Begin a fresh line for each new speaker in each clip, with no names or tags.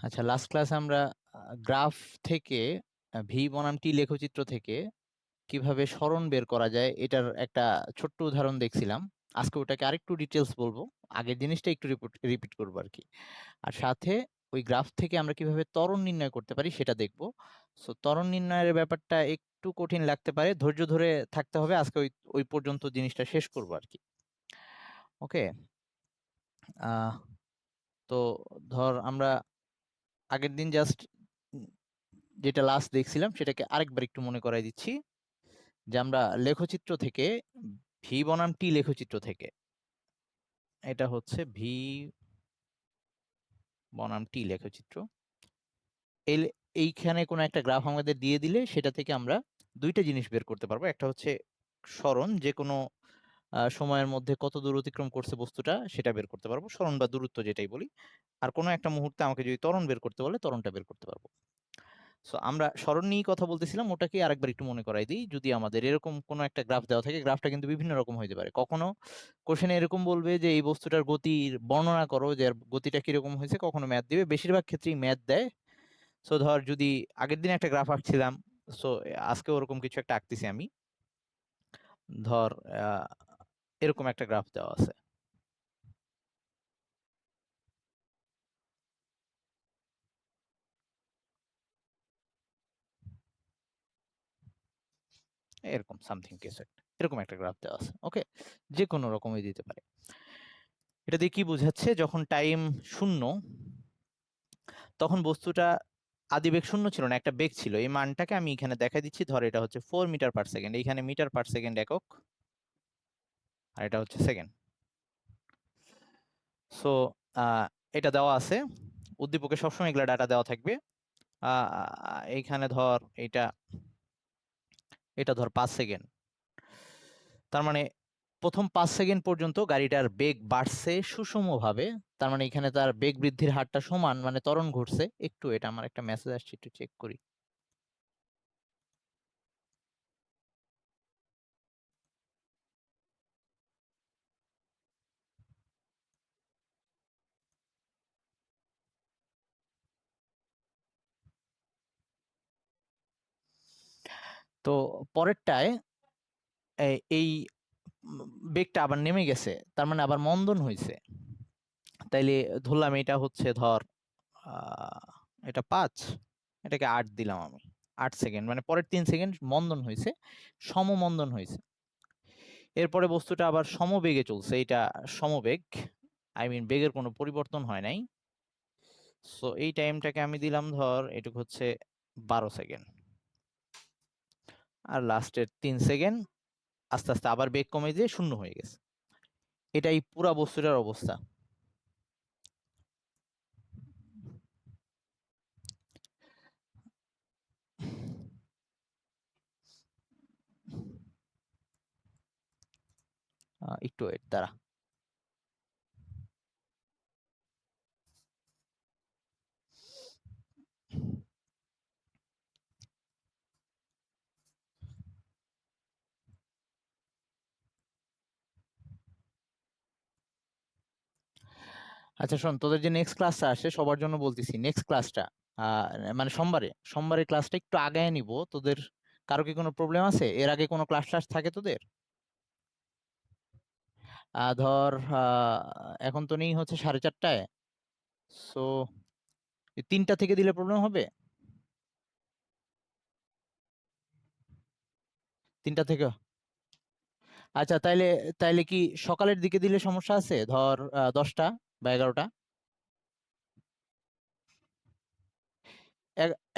আচ্ছা, লাস্ট ক্লাসে আমরা গ্রাফ থেকে ভি বনাম টি লেখচিত্র থেকে কিভাবে সরণ বের করা যায় এটার একটা ছোট্ট উদাহরণ দেখছিলাম। আজকে ওটাকে আরেকটু ডিটেলস বলবো, আগের জিনিসটা একটু রিপিট করবো আর কি। আর সাথে ওই গ্রাফ থেকে আমরা কিভাবে ত্বরণ নির্ণয় করতে পারি সেটা দেখবো। সো ত্বরণ নির্ণয়ের ব্যাপারটা একটু কঠিন লাগতে পারে, ধৈর্য ধরে থাকতে হবে। আজকে ওই ওই পর্যন্ত জিনিসটা শেষ করবো আর কি। ওকে। আহ তো ধর আমরা আগের দিন জাস্ট যেটা লাস্ট দেখছিলাম সেটাকে আরেকবার একটু মনে করাই দিচ্ছি, যে আমরা লেখচিত্র থেকে ভি বনাম টি লেখচিত্র থেকে, এটা হচ্ছে ভি বনাম টি লেখচিত্র। এই এইখানে কোনো একটা গ্রাফ আমাদের দিয়ে দিলে সেটা থেকে আমরা দুইটা জিনিস বের করতে পারবো। একটা হচ্ছে সরণ, যে কোনো সময়ের মধ্যে কত দূর অতিক্রম করছে বস্তুটা সেটা বের করতে পারবো, সরণ বা দূরত্ব যেটাই বলি। আর কোনো একটা মুহূর্তে আমাকে যদি ত্বরণ বের করতে বলে ত্বরণটা বের করতে পারবো। সো আমরা সরণ নিয়ে কথা বলতেছিলাম, ওটাকে আরেকবার একটু মনে করাই দিই। যদি আমাদের এরকম কোনো একটা গ্রাফ দেওয়া থাকে, গ্রাফটা কিন্তু বিভিন্ন রকম হতে পারে। কখনো কোশ্চেনে এরকম বলবে যে এই বস্তুটার গতির বর্ণনা করো, যে এর গতিটা কিরকম হয়েছে, কখনো ম্যাথ দিবে, বেশিরভাগ ক্ষেত্রেই ম্যাথ দেয়। সো ধর যদি আগের দিন একটা গ্রাফ আঁকছিলাম, সো আজকে ওরকম কিছু একটা আঁকতেছি আমি। ধর আহ, এরকম একটা গ্রাফ দেওয়া আছে। এরকম সামথিং কিছু একটা, এরকম একটা গ্রাফ দেওয়া আছে। ওকে, যে কোনো রকমই দিতে পারে। এটা দিয়ে কি বোঝাচ্ছে, যখন টাইম শূন্য তখন বস্তুটা আদি বেগ শূন্য ছিল না, একটা বেগ ছিল। এই মানটাকে আমি এখানে দেখাই দিচ্ছি। ধর এটা হচ্ছে 4 মিটার পার সেকেন্ড, এইখানে মিটার পার সেকেন্ড একক, আর এটা হচ্ছে সেকেন্ড। সো এটা দেওয়া আছে, উদ্দীপকে সবসময় এগুলা ডাটা দেওয়া থাকবে। এইখানে ধর এটা এটা ধর 5 সেকেন্ড। তার মানে প্রথম 5 সেকেন্ড পর্যন্ত গাড়িটার বেগ বাড়ছে সুষমভাবে। তার মানে এখানে তার বেগ বৃদ্ধির হারটা সমান, মানে ত্বরণ ঘটছে। একটু এটা আমার একটা মেসেজ আসছে, একটু চেক করি। তো পরেরটায় এই বেগটা আবার নেমে গেছে, তার মানে আবার মন্দন হয়েছে। তাইলে ধরলাম এটা হচ্ছে ধর আহ, এটা 5, এটাকে 8 দিলাম আমি। 8 সেকেন্ড মানে পরের 3 সেকেন্ড মন্দন হয়েছে, সমমন্দন হয়েছে। এরপরে বস্তুটা আবার সমবেগে চলছে, এটা সমবেগ, আই মিন বেগের কোনো পরিবর্তন হয় নাই। সো এই টাইমটাকে আমি দিলাম ধর এটুকু হচ্ছে 12 সেকেন্ড। আর লাস্টের 3 সেকেন্ড আস্তে আস্তে আবার বেগ কমে দিয়ে শূন্য হয়ে গেছে। এটাই পুরা বস্তুটার অবস্থা। একটু এর দ্বারা আচ্ছা শোন, তোদের যে নেক্সট ক্লাসটা আসে সবার জন্য বলতেছি, নেক্সট ক্লাসটা আহ মানে সোমবারের ক্লাসটা একটু আগায় নিব তোদের। কারো কি কোনো প্রবলেম আছে? এর আগে কোনো ক্লাস ক্লাস থাকে তোদের? ধর এখন তো নেই হচ্ছে 4:30টায়। সো 3টা থেকে দিলে প্রবলেম হবে? 3টা থেকে? আচ্ছা তাইলে, তাইলে কি সকালের দিকে দিলে সমস্যা আছে? ধর 10টা বা 11টা।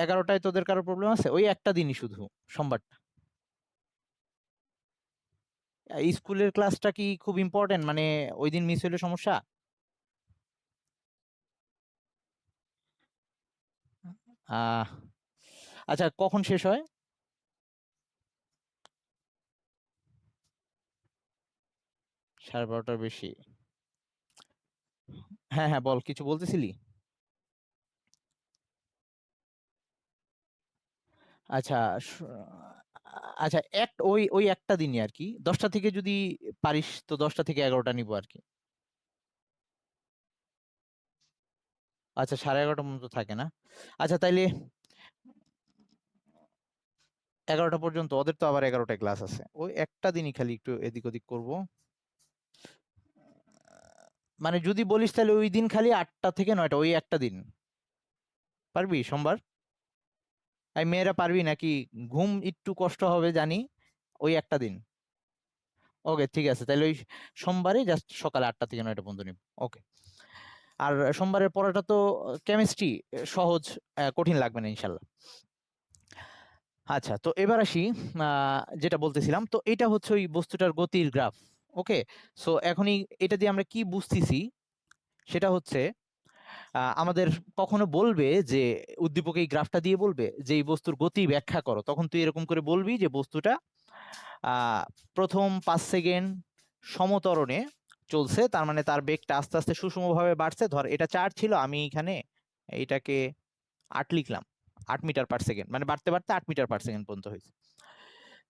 11টায় তোদের কারো প্রবলেম আছে? ওই একটা দিনই শুধু, সোমবারটা। স্কুলের ক্লাসটা কি খুব ইম্পর্টেন্ট, মানে ওই দিন মিস হলে সমস্যা? আহ আচ্ছা, কখন শেষ হয়? 12:30টার বেশি? হ্যাঁ হ্যাঁ, বল, কিছু বলতেছিলি। আচ্ছা আচ্ছা, ওই ওই একটা দিনই আর কি, 10টা থেকে যদি পারিস তো 10টা থেকে 11টা নিবো আর কি। আচ্ছা 11:30 পর্যন্ত থাকে না। আচ্ছা তাইলে 11টা পর্যন্ত, ওদের তো আবার 11টায় ক্লাস আছে, ওই একটা দিনই খালি একটু এদিক ওদিক করব। মানে যদি বলিস তাহলে ওই দিন খালি 8টা থেকে 9টা, ওই একটা দিন পারবি সোমবার? এই মেয়েরা পারবি নাকি? ঘুম একটু কষ্ট হবে জানি, ওই একটা দিন। ওকে ঠিক আছে, তাহলে ওই সোমবারে জাস্ট সকালে 8টা থেকে 9টা পর্যন্ত নিব। ওকে। আর সোমবারের পড়াটা তো কেমিস্ট্রি সহজ, কঠিন লাগবে না ইনশাল্লাহ। আচ্ছা, তো এবার আসি যেটা বলতেছিলাম, তো এটা হচ্ছে ওই বস্তুটার গতির গ্রাফ। ওকে। সো এখনই এটা দিয়ে আমরা কি বুঝতেছি সেটা হচ্ছে, আমাদের কখনো বলবে যে উদ্দীপক এই গ্রাফটা দিয়ে বলবে যে এই বস্তুর গতি ব্যাখ্যা করো, তখন তুই এরকম করে বলবি যে বস্তুটা আহ প্রথম 5 সেকেন্ড সমত্বরণে চলছে, তার মানে তার বেগটা আস্তে আস্তে সুষমভাবে বাড়ছে। ধর এটা 4 ছিল, আমি এখানে এইটাকে 8 লিখলাম, 8 মিটার পার সেকেন্ড, মানে বাড়তে বাড়তে 8 মিটার পার সেকেন্ড পর্যন্ত হয়েছে।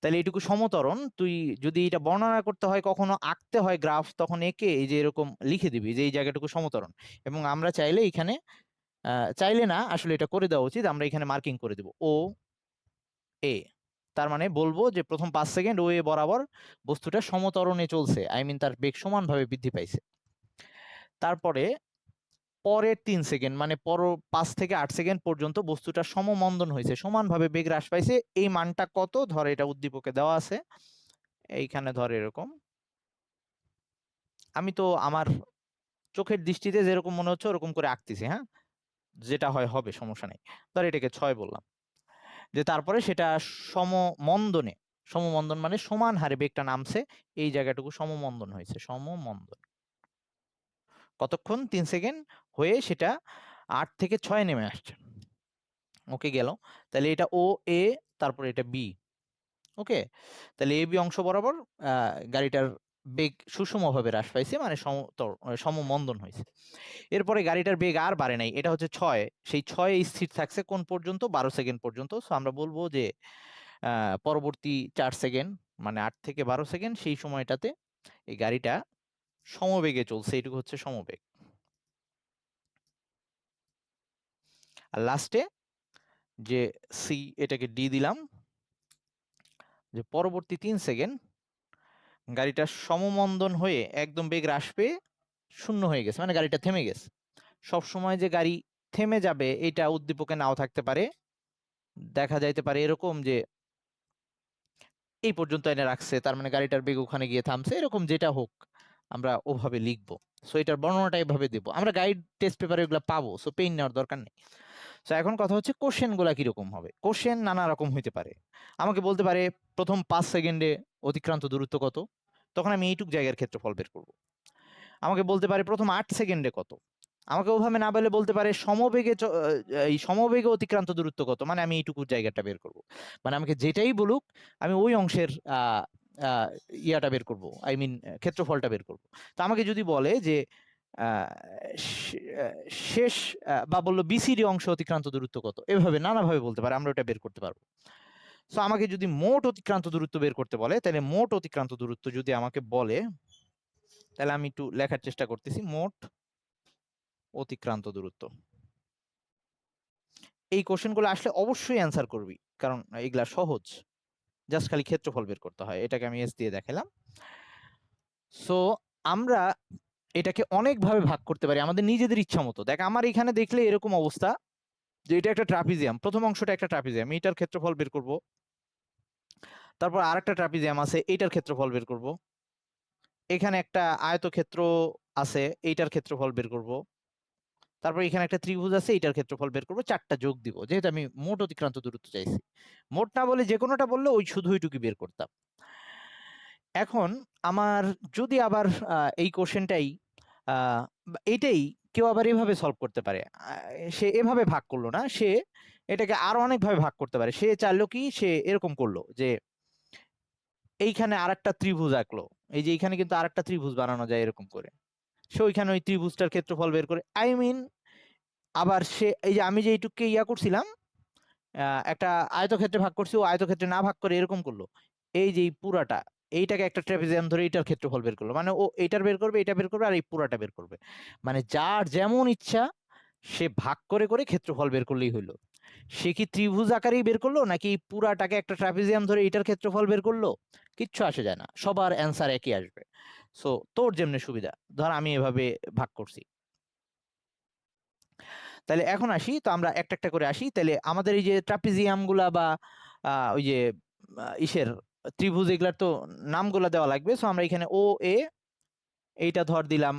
তাহলে এইটুকু সমত্বরণ তুই যদি এটা বর্ণনা করতে হয়, কখনো আঁকতে হয় গ্রাফ, তখন একে এই যে এরকম লিখে দিবি যে এই জায়গাটুকু সমত্বরণ। এবং আমরা চাইলে এখানে চাইলে না, আসলে এটা করে দেওয়া উচিত, আমরা এখানে মার্কিং করে দেব ও এ। তার মানে বলবো যে প্রথম 5 সেকেন্ড ও এ বরাবর বস্তুটা সমত্বরণে চলছে, আই মিন তার বেগ সমানভাবে বৃদ্ধি পাইছে। তারপরে পরের 3 সেকেন্ড, মানে 5 থেকে 8 সেকেন্ড পর্যন্ত বস্তুটা সমমন্দন হয়েছে, সমানভাবে বেগ হ্রাস পাইছে। এই মানটা কত, ধর এটা উদ্দীপকে দেওয়া আছে, এইখানে ধর এরকম, আমি তো আমার চোখের দৃষ্টিতে যেরকম মনে হচ্ছে ওরকম করে আঁকতেছি, হ্যাঁ, যেটা হয় হবে, সমস্যা নেই। ধর এটাকে 6 বললাম। যে তারপরে সেটা সমমন্দনে, সমমন্দন মানে সমান হারে বেগটা নামছে, এই জায়গাটুকু সমমন্দন হয়েছে, সমমন্দন কতক্ষণ, 3 সেকেন্ড হয়ে সেটা 8 থেকে 6 নেমে আসছে। ওকে গেল। তাহলে এটা ও এ, তারপরে এটা বি। ওকে। তাহলে এ বি অংশ বরাবর গাড়িটার বেগ সুষমভাবে হ্রাস পাইছে, মানে সমমন্দন হয়েছে। এরপরে গাড়িটার বেগ আর বাড়ে নাই, এটা হচ্ছে 6, সেই 6 স্থির থাকছে কোন পর্যন্ত, 12 সেকেন্ড পর্যন্ত। সো আমরা বলবো যে পরবর্তী 4 সেকেন্ড, মানে 8 থেকে 12 সেকেন্ড, সেই সময়টাতে এই গাড়িটা সমবেগে চলছে, এইটুকু হচ্ছে সমবেগ। আর লাস্টে যে সি, এটাকে ডি দিলাম, যে পরবর্তী 3 সেকেন্ড গাড়িটা সমমন্দন হয়ে একদম বেগ হ্রাস পেয়ে শূন্য হয়ে গেছে, মানে গাড়িটা থেমে গেছে। সব সময় যে গাড়ি থেমে যাবে এটা উদ্দীপকে নাও থাকতে পারে, দেখা যাইতে পারে এরকম যে এই পর্যন্ত এনে রাখছে, তার মানে গাড়িটার বেগ ওখানে গিয়ে থামছে, এরকম যেটা হোক আমরা ওভাবে লিখবো। সো এটার বর্ণনাটা এভাবে দেবো, আমরা গাইড টেস্ট পেপারে এগুলো পাবো, সো পেইন নেওয়ার দরকার নেই। সো এখন কথা হচ্ছে কোশ্চেন গুলা কিরকম হবে। কোশ্চেন নানা রকম হইতে পারে, আমাকে বলতে পারে প্রথম 5 সেকেন্ডে অতিক্রান্ত দূরত্ব কত, তখন আমি এইটুক জায়গার ক্ষেত্রফল বের করব। আমাকে বলতে পারে প্রথম 8 সেকেন্ডে কত, আমাকে ওভাবে না বলে বলতে পারে সমবেগে এই সমবেগে অতিক্রান্ত দূরত্ব কত, মানে আমি এইটুকু জায়গাটা বের করব। মানে আমাকে যেটাই বলুক আমি ওই অংশের আহ আহ, ইয়াটা বের করব, আই মিন ক্ষেত্রফলটা বের করব। তো আমাকে যদি বলে যে আহ, শেষ বা বললো বিসিডি অংশ অতিক্রান্ত দূরত্ব কত, এভাবে নানাভাবে বলতে পারে, আমরা ওটা বের করতে পারবো। সো আমাকে যদি মোট অতিক্রান্ত দূরত্ব বের করতে বলে, তাহলে মোট অতিক্রান্ত দূরত্ব যদি আমাকে বলে, তাহলে আমি একটু লেখার চেষ্টা করতেছি, মোট অতিক্রান্ত দূরত্ব। এই কোশ্চেনগুলো আসলে অবশ্যই অ্যান্সার করবি, কারণ এগুলা সহজ, জাস্ট খালি ক্ষেত্রফল বের করতে হয়। এটাকে আমি এস দিয়ে দেখালাম। সো আমরা এটাকে অনেকভাবে ভাগ করতে পারি আমাদের নিজেদের ইচ্ছা মতো। দেখ আমার এখানে দেখলে এরকম অবস্থা যে এটা একটা ট্রাপিজিয়াম, প্রথম অংশটা একটা ট্রাপিজিয়াম, এটার ক্ষেত্রফল বের করব। তারপর আরেকটা ট্রাপিজিয়াম আছে, এইটার ক্ষেত্রফল বের করব। এখানে একটা আয়তক্ষেত্র আছে, এইটার ক্ষেত্রফল বের করব। তারপর এখানে একটা ত্রিভুজ আছে, এটার ক্ষেত্রফল বের করবো, 4টা যোগ দিব, যেহেতু আমি মোট অতিক্রান্ত দূরত্ব চাইছি। মোট না বলে যে কোনোটা বললে ওই শুধু ওইটুকু বের করতাম। এখন আমার যদি আবার এই কোশ্চেনটাই এইটাই কেউ আবার এভাবে সলভ করতে পারে, সে এভাবে ভাগ করলো না, সে এটাকে আরো অনেকভাবে ভাগ করতে পারে। সে চাইলো কি, সে এরকম করলো যে এইখানে আরেকটা ত্রিভুজ আঁকলো, এই যে এইখানে কিন্তু আরেকটা ত্রিভুজ বানানো যায় এরকম করে, সে ওইখানে ওই ত্রিভুজটার ক্ষেত্রফল বের করে, আই মিন আবার সে এই যে আমি যে এইটুকু ইয়া করছিলাম, একটা আয়তক্ষেত্রে ভাগ করছি, ও আয়তক্ষেত্রে না ভাগ করে এরকম করলো, এই যে এই পুরাটা, এইটাকে একটা ট্রাপিজিয়াম ধরে এইটার ক্ষেত্রফল বের করলো, মানে ও এইটার বের করবে, এটা বের করবে, আর এই পুরাটা বের করবে। মানে যার যেমন ইচ্ছা সে ভাগ করে করে ক্ষেত্রফল বের করলেই হলো। সে কি ত্রিভুজ আকারেই বের করলো নাকি পুরাটাকে একটা ট্রাপিজিয়াম ধরে এটার ক্ষেত্রফল বের করলো, কিচ্ছু আসে যায় না, সবার অ্যান্সার একই আসবে। সো তোর যেমনি সুবিধা, ধর আমি এভাবে ভাগ করছি। তাহলে এখন আসি, তো আমরা একটা একটা করে আসি। তাহলে আমাদের এই যে ট্রাপিজিয়াম গুলা বা ওই যে ইসের ত্রিভুজ, এগুলার তো নামগুলা দেওয়া লাগবে। সো আমরা এখানে ও এ, এইটা ধর দিলাম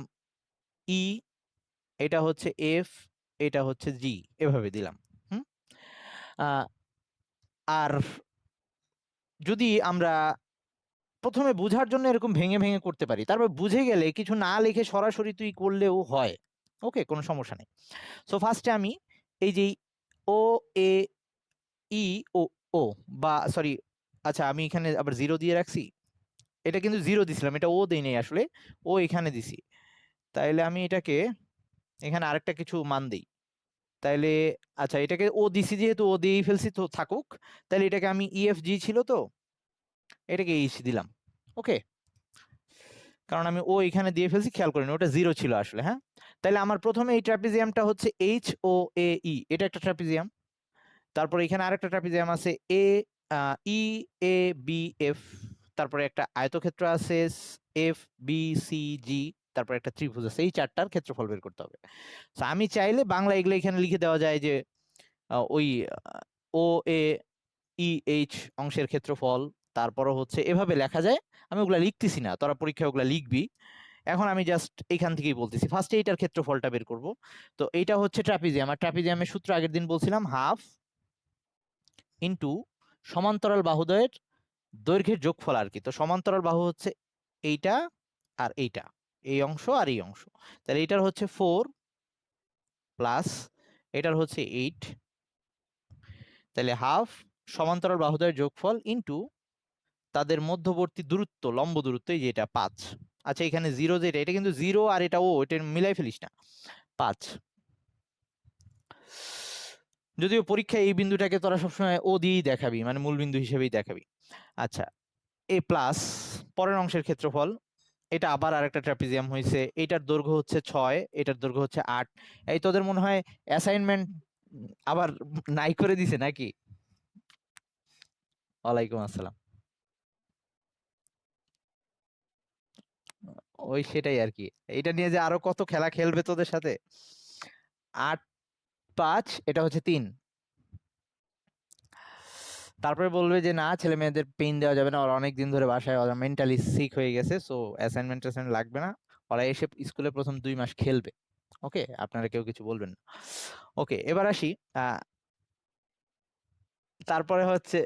ই, এটা হচ্ছে এফ, এটা হচ্ছে জি, এভাবে দিলাম। হুম। আহ, আর যদি আমরা প্রথমে বুঝার জন্য এরকম ভেঙে ভেঙে করতে পারি, তারপর বুঝে গেলে কিছু না লিখে সরাসরি তুই করলেও হয়, ওকে, কোনো সমস্যা নেই। সো ফার্স্টে আমি এই যে ও এ ই ও ও বা সরি, আচ্ছা আমি এখানে আবার জিরো দিয়ে রাখছি, এটা কিন্তু জিরো দিছিলাম, এটা ও দেই নাই আসলে, ও এখানে দিছি। তাইলে আমি এটাকে এখানে আরেকটা কিছু মান দিই। তাইলে আচ্ছা, এটাকে ও দিছি যেহেতু ও দিয়েই ফেলছি, তো থাকুক। তাইলে এটাকে আমি ইএফ জি ছিল তো, এটাকে এইচ দিলাম। ওকে, কারণ আমি ও এখানে দিয়ে ফেলছি, খেয়াল করিনি ওটা জিরো ছিল আসলে। হ্যাঁ, তাহলে আমার প্রথমে এই ট্রাপিজিয়ামটা হচ্ছে এইচ ও এ ই, এটা একটা ট্রাপিজিয়াম। তারপরে এখানে আরেকটা ট্রাপিজিয়াম আছে এ ই এ বি এফ। তারপরে একটা আয়তক্ষেত্র আছে এফ বি সি জি। তারপরে একটা ত্রিভুজ আছে, এই চারটার ক্ষেত্রফল বের করতে হবে। তো আমি চাইলে বাংলা এগুলো এখানে লিখে দেওয়া যায় যে ওই ও এ ই এইচ অংশের ক্ষেত্রফল, তারপরও হচ্ছে এভাবে লেখা যায়। আমি ওগুলা লিখতেছি না, তোরা পরীক্ষায় ওগুলা লিখবি। এখন আমি জাস্ট এখান থেকেই বলতেছি, ফার্স্টে এইটার ক্ষেত্রফলটা বের করব। তো এইটা হচ্ছে ট্রাপিজিয়াম, আর ট্রাপিজিয়ামের সূত্র আগের দিন বলছিলাম, হাফ ইন্টু সমান্তরাল বাহুদ্বয়ের দৈর্ঘ্যের যোগফল আর কি। তো সমান্তরাল বাহু হচ্ছে এইটা আর এইটা, এই অংশ আর এই অংশ। তাহলে এটার হচ্ছে 4 প্লাস এটার হচ্ছে 8। তাহলে হাফ সমান্তরাল বাহুদ্বয়ের যোগফল ইন্টু তাদের মধ্যবর্তী দূরত্ব, লম্ব দূরত্ব, এই যে এটা 5। আচ্ছা এখানে জিরো, যেটা এটা কিন্তু জিরো, আর এটা ও, এটা মিলাই ফেলিস না, 5। যদিও পরীক্ষায় এই বিন্দুটাকে তোরা সবসময় ও দিয়েই দেখাবি, মানে মূল বিন্দু হিসেবেই দেখাবি। আচ্ছা, এ প্লাস পরের অংশের ক্ষেত্রফল, এটা আবার আরেকটা ট্রাপিজিয়াম হয়েছে, এটার দৈর্ঘ্য হচ্ছে 6, এটার দৈর্ঘ্য হচ্ছে 8। এই তোদের মনে হয় অ্যাসাইনমেন্ট আবার নাই করে দিছে নাকি? ওয়ালাইকুম আসসালাম। ওই সেটাই আর কি, এটা নিয়ে যে আরো কত খেলা খেলবে তোদের সাথে। 8 5, এটা হচ্ছে 3। তারপরে বলবে যে না, ছেলে মেয়েদের পেইন দেওয়া যাবে না, ওরা অনেক দিন ধরে বাসায়, ওরা মেন্টালি সিক হয়ে গেছে, সো অ্যাসাইনমেন্ট লাগবে না, ওরা এসে স্কুলে প্রথম 2 মাস খেলবে। ওকে, আপনারা কেউ কিছু বলবেন না। ওকে, এবার আসি। তারপরে হচ্ছে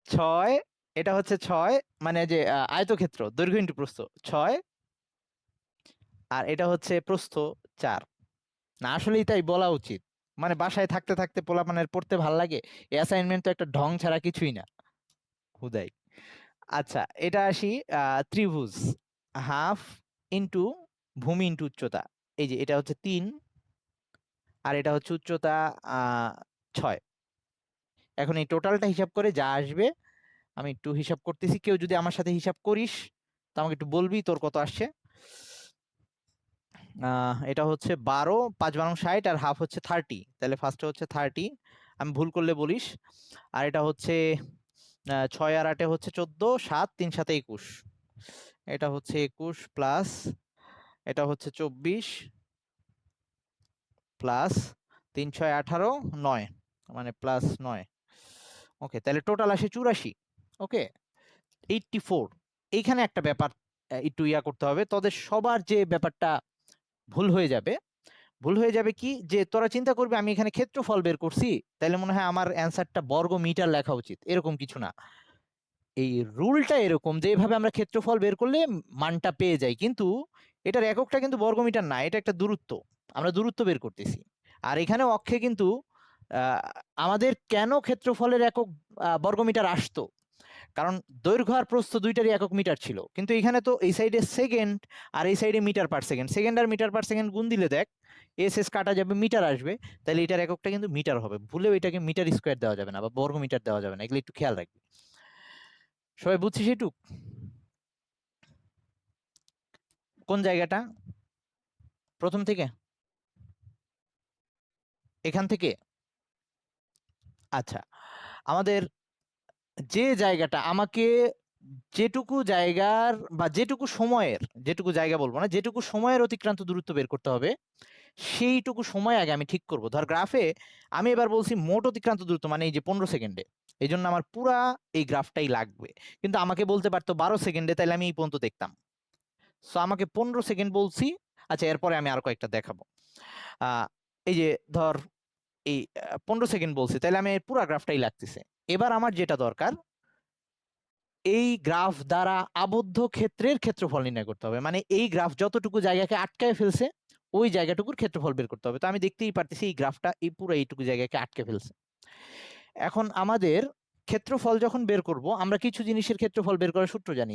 6, এটা হচ্ছে 6, মানে যে আয়তক্ষেত্র দৈর্ঘ্য ইন্টু প্রস্থ 6, আর এটা হচ্ছে প্রস্থ 4। না আসলেই তাই বলা উচিত, মানে বাসায় থাকতে থাকতে পোলাপানের পড়তে ভাল লাগে, অ্যাসাইনমেন্ট তো একটা ঢং ছাড়া কিছুই না, হুদাই। আচ্ছা, এটা আসি ত্রিভুজ, হাফ ইন্টু ভূমি ইন্টু উচ্চতা, এই যে এটা হচ্ছে 3, আর এটা হচ্ছে উচ্চতা 6। এখন এই টোটালটা হিসাব করে যা আসবে, আমি একটু হিসাব করতেছি, কেউ যদি আমার সাথে হিসাব করিস তো আমাকে একটু বলবি তোর কত আসছে। এটা হচ্ছে 12, 5 12 60, আর হাফ হচ্ছে 30। তাহলে ফার্স্টে হচ্ছে 30, আমি ভুল করলে বলিস। আর এটা হচ্ছে 6 আর 8 হচ্ছে 14, 7 3 7 21, এটা হচ্ছে 21 প্লাস এটা হচ্ছে 24 প্লাস 3 6 18 9, মানে প্লাস 9। ওকে, তাহলে টোটাল আসে 84। ওকে, 84। এইখানে একটা ব্যাপার একটু ইয়া করতে হবে, তোদের সবার যে ব্যাপারটা ভুল হয়ে যাবে, ভুল হয়ে যাবে কি, যে তোরা চিন্তা করবি আমি এখানে ক্ষেত্রফল বের করছি, তাহলে মনে হয় আমার অ্যান্সারটা বর্গ মিটার লেখা উচিত, এরকম কিছু না। এই রুলটা এরকম যে এভাবে আমরা ক্ষেত্রফল বের করলে মানটা পেয়ে যাই, কিন্তু এটার এককটা কিন্তু বর্গ মিটার না, এটা একটা দূরত্ব, আমরা দূরত্ব বের করতেছি। আর এখানে অক্ষে কিন্তু আহ, আমাদের কেন ক্ষেত্রফলের একক বর্গমিটার আসতো, কারণ দৈর্ঘ্য আর প্রস্থ দুইটারই একক মিটার ছিল, কিন্তু এখানে তো এই সাইডে সেকেন্ড আর এই সাইডে মিটার পার সেকেন্ড, সেকেন্ড আর মিটার পার সেকেন্ড গুণ দিলে দেখ এস এস কাটা যাবে, মিটার আসবে। তাহলে এটার এককটা কিন্তু মিটার হবে, ভুলেও এটাকে মিটার স্কোয়ার দেওয়া যাবে না বা বর্গ মিটার দেওয়া যাবে না, এগুলো একটু খেয়াল রাখবি। সবাই বুঝছিস এটুক? কোন জায়গাটা প্রথম থেকে? এখান থেকে আচ্ছা আমাদের যে জায়গাটা আমাকে যেটুকু জায়গার বা যেটুকু সময়ের, যেটুকু জায়গা বলবো না, যেটুকু সময়ের অতিক্রান্ত দূরত্ব বের করতে হবে সেইটুকু সময় আগে আমি ঠিক করব। ধর গ্রাফে আমি এবার বলছি মোট অতিক্রান্ত দূরত্ব মানে এই যে 15 সেকেন্ডে, এই জন্য আমার পুরা এই গ্রাফটাই লাগবে। কিন্তু আমাকে বলতে পারতো 12 সেকেন্ডে, তাহলে আমি এই পর্যন্ত দেখতাম। সো আমাকে 15 সেকেন্ড বলছি। আচ্ছা এরপরে আমি আর কয়েকটা দেখাবো। এই যে ধর এই 15 সেকেন্ড বলছি, তাহলে আমি পুরা গ্রাফটাই লাগতেছে। এবার আমার যেটা দরকার, এই গ্রাফ দ্বারা আবদ্ধ ক্ষেত্রের ক্ষেত্রফল নির্ণয় করতে হবে। মানে এই গ্রাফ যতটুকু জায়গাকে আটকায় ফেলছে ওই জায়গাটুকুর ক্ষেত্রফল বের করতে হবে। তো আমি দেখতেই পারতেছি এই গ্রাফটা এই পুরো এইটুকু জায়গাকে আটকে ফেলছে। এখন আমাদের ক্ষেত্রফল যখন বের করব, আমরা কিছু জিনিসের ক্ষেত্রফল বের করার সূত্র জানি।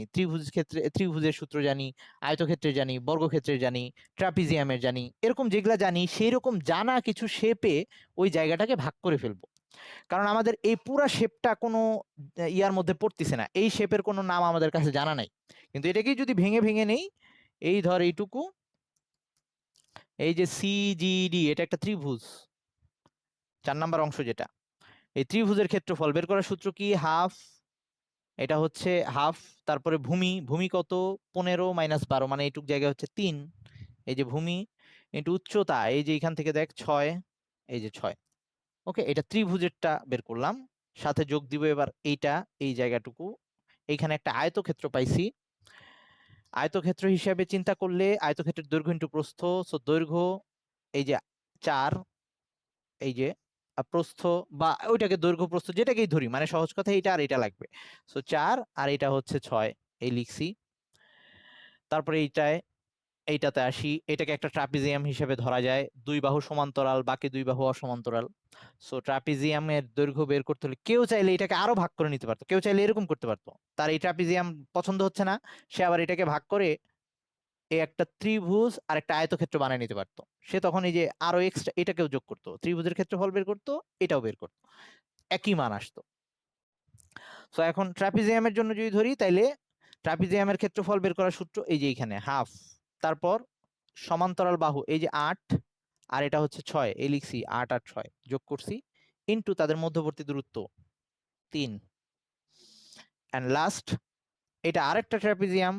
ত্রিভুজের সূত্র জানি, আয়তক্ষেত্রে জানি, বর্গক্ষেত্রে জানি, ট্রাপিজিয়ামের জানি। এরকম যেগুলা জানি সেই রকম জানা কিছু শেপে ওই জায়গাটাকে ভাগ করে ফেলবো। কারণ আমাদের এই পুরা শেপটা কোনো ইয়ার মধ্যে পড়তেছে না, এই শেপের কোনো নাম আমাদের কাছে জানা নাই। কিন্তু এটাকেই যদি ভেঙে ভেঙে নেই, এই ধর এইটুকু, এই যে সিজিডি, এটা একটা ত্রিভুজ, 4 নাম্বার অংশ যেটা, এই ত্রিভুজের ক্ষেত্রফল বের করার সূত্র কি? হাফ, এটা হচ্ছে হাফ, তারপরে ভূমি, ভূমি কত? 15 - 12, মানে এইটুক জায়গা হচ্ছে 3। এই যে ভূমি ইন্টু উচ্চতা, এই যে এখান থেকে দেখ 6, এই যে 6। ওকে, এটা ত্রিভুজেরটা বের করলাম। সাথে যোগ দিব এবার এইটা, এই জায়গাটুকু। এইখানে একটা আয়তক্ষেত্র পাইছি। আয়তক্ষেত্র হিসাবে চিন্তা করলে আয়তক্ষেত্রের দৈর্ঘ্য ইন্টু প্রস্থ, সো দৈর্ঘ্য এই যে 4, এই যে প্রস্থ বা ওইটাকে দৈর্ঘ্য প্রস্থ যেটাকেই ধরি, মানে সহজ কথা এটা আর এটা লাগবে। সো 4 আর এটা হচ্ছে 6, এই লিখছি। তারপরে এইটাতে আসি, এটাকে একটা ট্রাপিজিয়াম হিসেবে ধরা যায়। দুই বাহু সমান্তরাল, বাকি দুই বাহু অসমান্তরাল। সো ট্রাপিজিয়ামের দৈর্ঘ্য বের করতে হলে কেউ চাইলে এটাকে আরো ভাগ করে নিতে পারতো, কেউ চাইলে এরকম করতে পারতো। তার এই ট্রাপিজিয়াম পছন্দ হচ্ছে না, সে আবার এটাকে ভাগ করে এই একটা ত্রিভুজ আর একটা আয়তক্ষেত্র বানিয়ে নিতে পারতো। সে তখন এই যে আরো এক্সট্রা এটাকেও যোগ করতো, ত্রিভুজের ক্ষেত্রফল বের করতো, এটাও বের করতো, একই মান আসতো। সো এখন ট্রাপিজিয়ামের জন্য যদি ধরি, তাইলে ট্রাপিজিয়ামের ক্ষেত্রফল বের করার সূত্র এই যে এখানে হাফ, তারপর সমান্তরাল বাহু এই যে 8 আর এটা হচ্ছে 6, এই লিখছি 8 আর 6 যোগ করছি, ইন্টু তাদের মধ্যবর্তী দূরত্ব 3। এন্ড লাস্ট এটা আরেকটা ট্রাপিজিয়াম,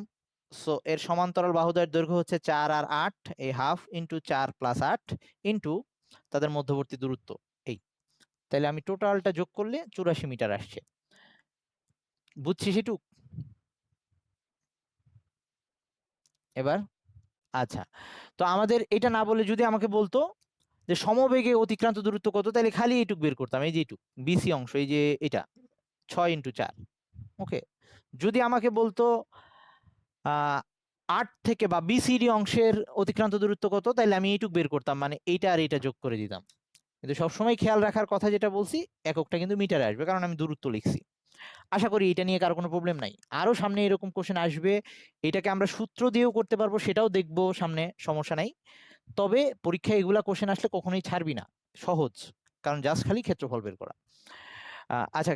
সো এর সমান্তরাল বাহুদ্বয়ের দৈর্ঘ্য হচ্ছে 4 আর 8, এই হাফ ইন্টু 4 + 8 ইন্টু তাদের মধ্যবর্তী দূরত্ব এই। তাহলে আমি টোটালটা যোগ করলে 84 মিটার আসছে। বুঝছিস এটুক? এবার আচ্ছা, তো আমাদের এটা না বলে যদি আমাকে বলতো যে সমবেগে অতিক্রান্ত দূরত্ব কত, তাহলে খালি এইটুক বের করতাম, এই যে এইটুক বিসি অংশ, এই যে এটা 6 × 4। ওকে, যদি আমাকে বলতো 8 থেকে বা বিসিডি অংশের অতিক্রান্ত দূরত্ব কত, তাহলে আমি এইটুক বের করতাম, মানে এইটা আর এইটা যোগ করে দিতাম। কিন্তু সবসময় খেয়াল রাখার কথা যেটা বলছি, এককটা কিন্তু মিটারে আসবে, কারণ আমি দূরত্ব লিখছি। আশা করি এটা নিয়ে কারো কোনো প্রবলেম নাই। আরো সামনে এরকম কোশ্চেন আসবে, এটাকে আমরা সূত্র দিয়েও করতে পারবো, সেটাও দেখবো সামনে, সমস্যা নাই। তবে পরীক্ষায় এগুলা কোশ্চেন আসলে কখনোই ছাড়বি না, সহজ, কারণ জাস্ট খালি ক্ষেত্রফল বের করা। আচ্ছা,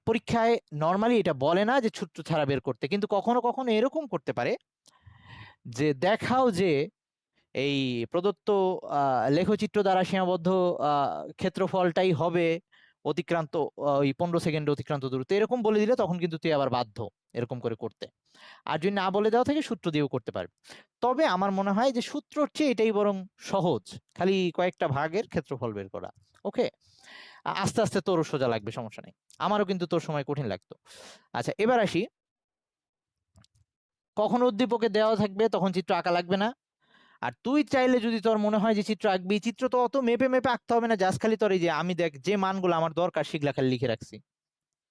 পরীক্ষায় নর্মালি এটা বলে না যে সূত্র ছাড়া বের করতে, কিন্তু কখনো কখনো এরকম করতে পারে যে দেখাও যে এই প্রদত্ত লেখচিত্র দ্বারা সীমাবদ্ধ ক্ষেত্রফলটাই হবে অতিক্রান্ত ওই 15 সেকেন্ড অতিক্রান্ত দূরত্ব, এরকম বলে দিলে তখন কিন্তু তুই আবার বাধ্য এরকম করে করতে। আর যদি না বলে দেওয়া থেকে সূত্র দিয়েও করতে পারবে। তবে আমার মনে হয় যে সূত্রর চেয়ে এটাই বরং সহজ, খালি কয়েকটা ভাগের ক্ষেত্রফল বের করা। ওকে, আস্তে আস্তে তোরও সোজা লাগবে, সমস্যা নেই। আমারও কিন্তু তোর সময় কঠিন লাগতো। আচ্ছা এবার আসি, কখন উদ্দীপকে দেওয়া থাকবে তখন চিত্র আঁকা লাগবে না। আর তুই চাইলে যদি তোর মনে হয় যে চিত্র আঁকবি, চিত্র তো অত মেপে মেপে আঁকতে হবে না, জাস্ট খালি তোর এই যে আমি দেখ যে মানগুলো আমার দরকার সেগুলা খালি লিখে রাখছি,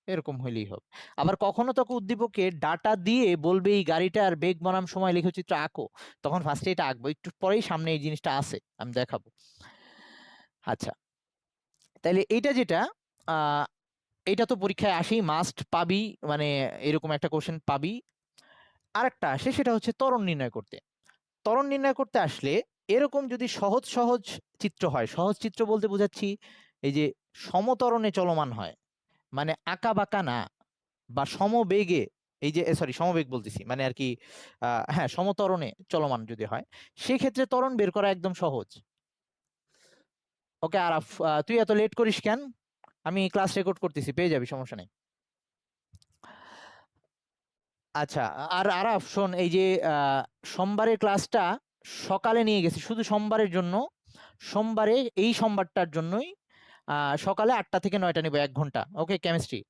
এরকম হইলেই হবে। আবার কখনো তোকে উদ্দীপকে ডাটা দিয়ে বলবে এই গাড়িটার বেগ বনাম সময় লেখচিত্র আঁকো, তখন ফার্স্টে এটা আঁকবো, একটু পরেই সামনে এই জিনিসটা আছে আমি দেখাবো। আচ্ছা, তাইলে এইটা যেটা আহ এটা তো পরীক্ষায় আসেই, মাস্ট পাবি, মানে এরকম একটা কোশ্চেন পাবি। আরেকটা আসে, সেটা হচ্ছে ত্বরণ নির্ণয় করতে। ত্বরণ নির্ণয় করতে আসলে এরকম যদি সহজ সহজ চিত্র হয়, সহজ চিত্র বলতে বোঝাচ্ছি এই যে সমত্বরণে চলমান হয়, মানে আঁকা বাঁকা না, বা সমবেগে এই যে সরি সমবেগ বলতেছি মানে আর কি হ্যাঁ সমত্বরণে চলমান যদি হয় সেক্ষেত্রে ত্বরণ বের করা একদম সহজ। ওকে আরাফ, তুই এত লেট করিস কেন? আমি ক্লাস রেকর্ড করতেছি, পেয়ে যাবি, সমস্যা নেই। আচ্ছা, আর আরাফ শোন, এই যে সোমবারের ক্লাসটা সকালে নিয়ে গেছি শুধু সোমবারের জন্য। সোমবারে এই সোমবারটার জন্যই সকালে 8টা থেকে 9টা নিব, 1 ঘন্টা। ওকে, কেমিস্ট্রি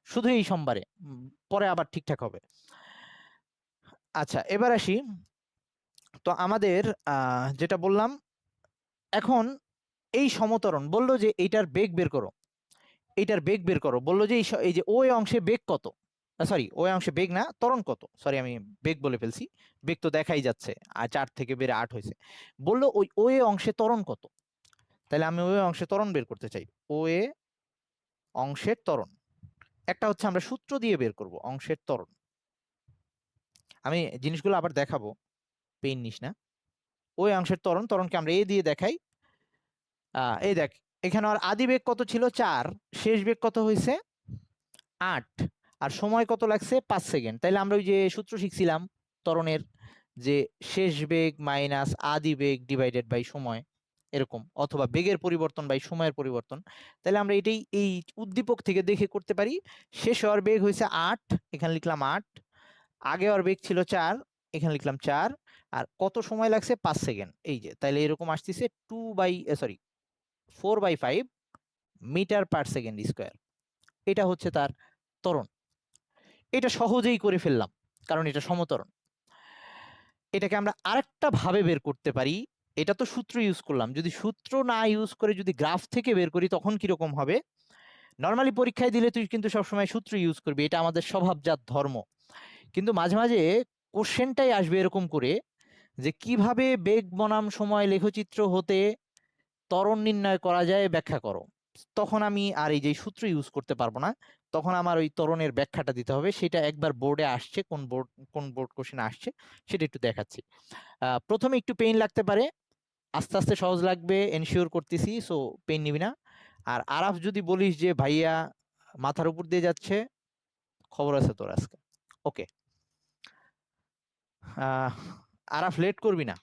শুধু এই সোমবারে, পরে আবার ঠিকঠাক হবে। আচ্ছা এবার আসি, তো আমাদের যেটা বললাম এখন, এই সমতরণ বললো যে এইটার বেগ বের করো, এইটার বেগ বের করো, বললো যে এই যে ওই অংশে বেগ কত, সরি ওই অংশে বেগ না ত্বরণ কত, সরি আমি বেগ বলে ফেলছি, বেগ তো দেখাই যাচ্ছে, আর 4 থেকে বেড়ে 8 হয়েছে। বললো ওই ওই অংশে ত্বরণ কত, তাহলে আমি ওই অংশে ত্বরণ বের করতে চাই। ওই অংশের ত্বরণ একটা হচ্ছে আমরা সূত্র দিয়ে বের করব অংশের ত্বরণ। আমি জিনিসগুলো আবার দেখাবো, পেইন নিস না। ওই অংশের ত্বরণ, ত্বরণকে আমরা এ দিয়ে দেখাই। এই দেখ, এখানে আর আদি বেগ কত ছিল 4, শেষ বেগ কত হয়েছে 8, আর সময় কত লাগছে 5 সেকেন্ড। তাইলে আমরা ওই যে সূত্র শিখছিলাম ত্বরণের, যে শেষ বেগ মাইনাস আদি বেগ ডিভাইডেড বাই সময়, এরকম, অথবা বেগের পরিবর্তন বাই সময়ের পরিবর্তন। তাহলে আমরা এটাই এই উদ্দীপক থেকে দেখে করতে পারি। শেষ হওয়ার বেগ হয়েছে 8, এখানে লিখলাম 8, আগে হওয়ার বেগ ছিল 4, এখানে লিখলাম 4, আর কত সময় লাগছে 5 সেকেন্ড, এই যে, তাইলে এরকম আসতেছে 4/5 মিটার পার সেকেন্ড স্কোয়ার। এটা হচ্ছে তার ত্বরণ। এটা সহজেই করে ফেললাম কারণ এটা সমত্বরণ। এটাকে আমরা আরেকটা ভাবে বের করতে পারি। এটা তো সূত্র ইউজ করলাম, যদি সূত্র না ইউজ করে যদি গ্রাফ থেকে বের করি তখন কিরকম হবে। নর্মালি পরীক্ষায় দিলে তুই কিন্তু সবসময় সূত্র ইউজ করবি, এটা আমাদের স্বভাবজাত ধর্ম। কিন্তু মাঝে মাঝে কোশ্চেনটাই আসবে এরকম করে, যে কিভাবে বেগ বনাম সময় লেখচিত্র হতে ত্বরণ নির্ণয় করা যায় ব্যাখ্যা করো। তখন আমি আর এই যে সূত্র ইউজ করতে পারবো না, তখন আমার ওই ত্বরণের ব্যাখ্যাটা দিতে হবে। সেটা একবার বোর্ডে আসছে, কোন বোর্ড কোশ্চেন আসছে সেটা একটু দেখাচ্ছি। প্রথমে একটু পেইন লাগতে পারে, আস্তে আস্তে সহজ লাগবে, এনশিওর করতেছি, সো পেইন নিবি না। আর আরাফ যদি বলিস যে ভাইয়া মাথার উপর দিয়ে যাচ্ছে, খবর আছে তোর আজকে। ওকে, আরাফ লেট করবি না।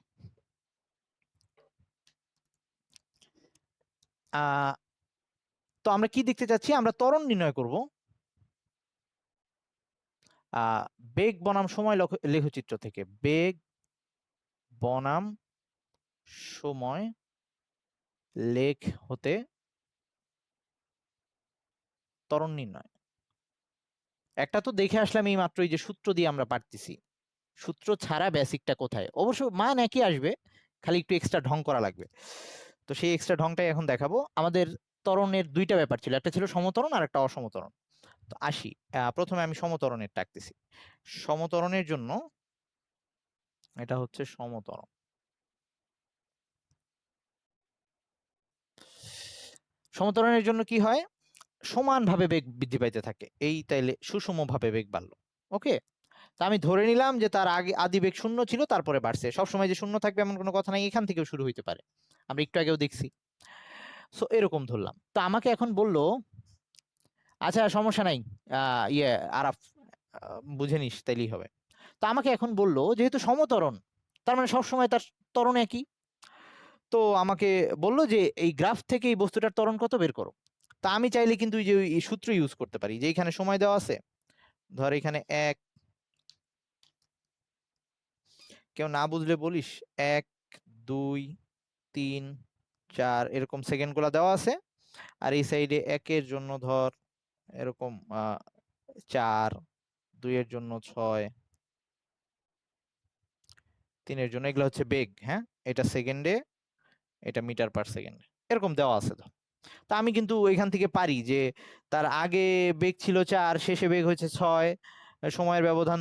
তো আমরা কি দেখতে চাচ্ছি, আমরা ত্বরণ নির্ণয় করব বেগ বনাম সময় লেখচিত্র থেকে। বেগ বনাম সময় লেখ হতে ত্বরণ নির্ণয়। একটা তো দেখে আসলাম এই মাত্র, এই যে সূত্র দিয়ে আমরা পারতেছি। সূত্র ছাড়া বেসিকটা কোথায়, অবশ্য মান একই আসবে, খালি একটু এক্সট্রা ঢং করা লাগবে। তো সেই এক্সট্রা ঢংটাই এখন দেখাবো। আমাদের ত্বরণের দুইটা ব্যাপার ছিল, একটা ছিল সমত্বরণ আর একটা অসমত্বরণ। তো আসি, প্রথমে আমি সমত্বরণের টাকতেছি। সমত্বরণের জন্য এটা হচ্ছে সমত্বরণ। সমত্বরণের জন্য কি হয়, সমানভাবে বেগ বৃদ্ধি পাইতে থাকে, এই তাইলে সুষমভাবে বেগ বাড়লো। ওকে, তা আমি ধরে নিলাম যে তার আগে আদি বেগ 0 ছিল, তারপরে বাড়ছে। সবসময় যে 0 থাকবে এমন কোনো কথা নাই, এখান থেকেও শুরু হইতে পারে, আমরা একটু আগেও দেখছি। সো এরকম ধরলাম। তো আমাকে এখন বললো, আচ্ছা সমস্যা নাই, ইয়ে আরাফ, বুঝে নিস তাইলেই হবে। তো আমাকে এখন বললো যেহেতু সমত্বরণ, তার মানে সবসময় তার ত্বরণ একই। তো আমাকে বললো যে এই গ্রাফ থেকে এই বস্তুটার ত্বরণ কত বের করো। তা আমি চাইলে কিন্তু এই যে এই সূত্র ইউজ করতে পারি, যে এখানে সময় দেওয়া আছে, ধর এখানে 1, কেউ না বুঝলে বলিস, 1, 2, 3, 4 এরকম সেকেন্ড গুলা দেওয়া আছে। আর এই সাইডে 1-এর জন্য ধর এরকম 4, 2-এর জন্য 6, 3-এর জন্য, এগুলো হচ্ছে বেগ। হ্যাঁ, এটা সেকেন্ডে, এটা মিটার পার সেকেন্ড, এরকম দেওয়া আছে। ধর, তা আমি কিন্তু এখান থেকে পারি যে তার আগে বেগ ছিল 4, শেষে বেগ হয়েছে 6, সময়ের ব্যবধান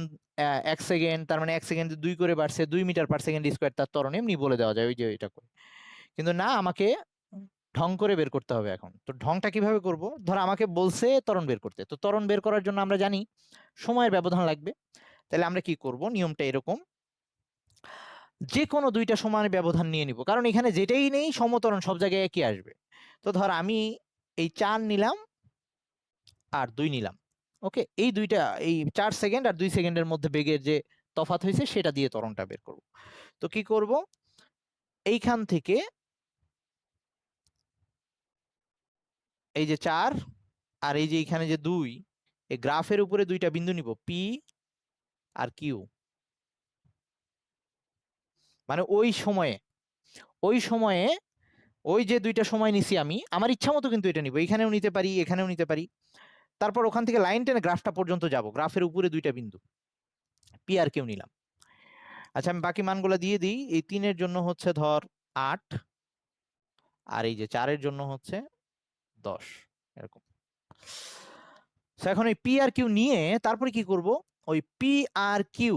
1 সেকেন্ড, তার মানে 1 সেকেন্ডে 2 করে বাড়ছে, 2 মিটার পার সেকেন্ড স্কোয়ার তার ত্বরণ, এমনি বলে দেওয়া যায় ওই যে এটা করে। কিন্তু না, আমাকে ঢং করে বের করতে হবে। এখন তো ঢংটা কিভাবে করব, ধর আমাকে বলছে ত্বরণ বের করতে, তো ত্বরণ বের করার জন্য আমরা জানি সময়ের ব্যবধান লাগবে। তাহলে আমরা কি করব, নিয়মটা এরকম, যে কোনো দুইটা সমান ব্যবধান নিয়ে নিব, কারণ এখানে যেটাই নেই সমত্বরণ সব জায়গায় একই আসবে। তো ধর আমি এই 4 নিলাম আর 2 নিলাম। ওকে, এই 4 সেকেন্ড আর 2 সেকেন্ডের মধ্যে বেগের যে তফাৎ হয়েছে সেটা দিয়ে ত্বরণটা বের করব। তো কি করব, এইখান থেকে এই যে 4 আর এই যে এখানে যে 2, এই গ্রাফের উপরে দুইটা বিন্দু নিব, পি আর কিউ। মানে ওই সময়ে ওই যে দুইটা সময় নিছি আমি, আমার ইচ্ছা মতো কিন্তু এটা নিব, এখানেও নিতে পারি এখানেও নিতে পারি। তারপর ওখান থেকে লাইন টেনে গ্রাফটা পর্যন্ত যাব, গ্রাফের উপরে দুইটা বিন্দু পি আর কিউ নিলাম। আচ্ছা, আমি বাকি মানগুলো দিয়ে দিই। এই 3-এর জন্য হচ্ছে ধর 8, আর এই যে 4-এর জন্য হচ্ছে 10, এরকম। এখন ওই পি আর কিউ নিয়ে তারপরে কি করব, ওই পি আর কিউ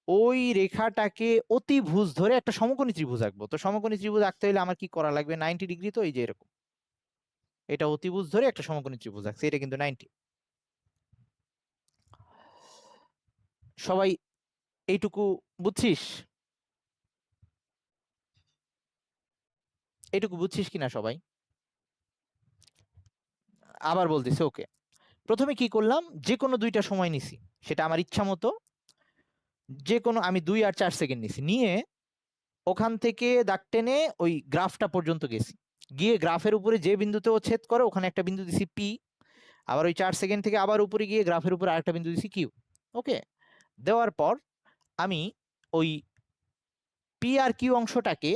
ওই রেখাটাকে অতিভুজ ধরে একটা সমকোণী ত্রিভুজ আঁকবো। তো সমকোণী ত্রিভুজ আঁকতে হলে আমার কি করা লাগবে, 90 ডিগ্রি। তো এই যে এরকম, এটা অতিভুজ ধরে একটা সমকোণী ত্রিভুজ আঁকছে, এটা কিন্তু 90। সবাই এইটুকু বুঝছিস? এইটুকু বুঝছিস কিনা সবাই? আবার বলতেছি, ওকে। প্রথমে কি করলাম, যে কোনো দুইটা সময় নিছি, সেটা আমার ইচ্ছা মতো যে কোনো, আমি 2 আর 4 সেকেন্ড নিছি, নিয়ে ওখান থেকে দাগ টেনে ওই গ্রাফটা পর্যন্ত গেছি, গিয়ে গ্রাফের উপরে যে বিন্দুতে ও ছেদ করে ওখানে একটা বিন্দু দিছি পি, আবার ওই 4 সেকেন্ড থেকে আবার উপরে গিয়ে গ্রাফের উপরে আরেকটা বিন্দু দিছি কিউ। ওকে, দেওয়ার পর আমি ওই পি আর কিউ অংশটাকে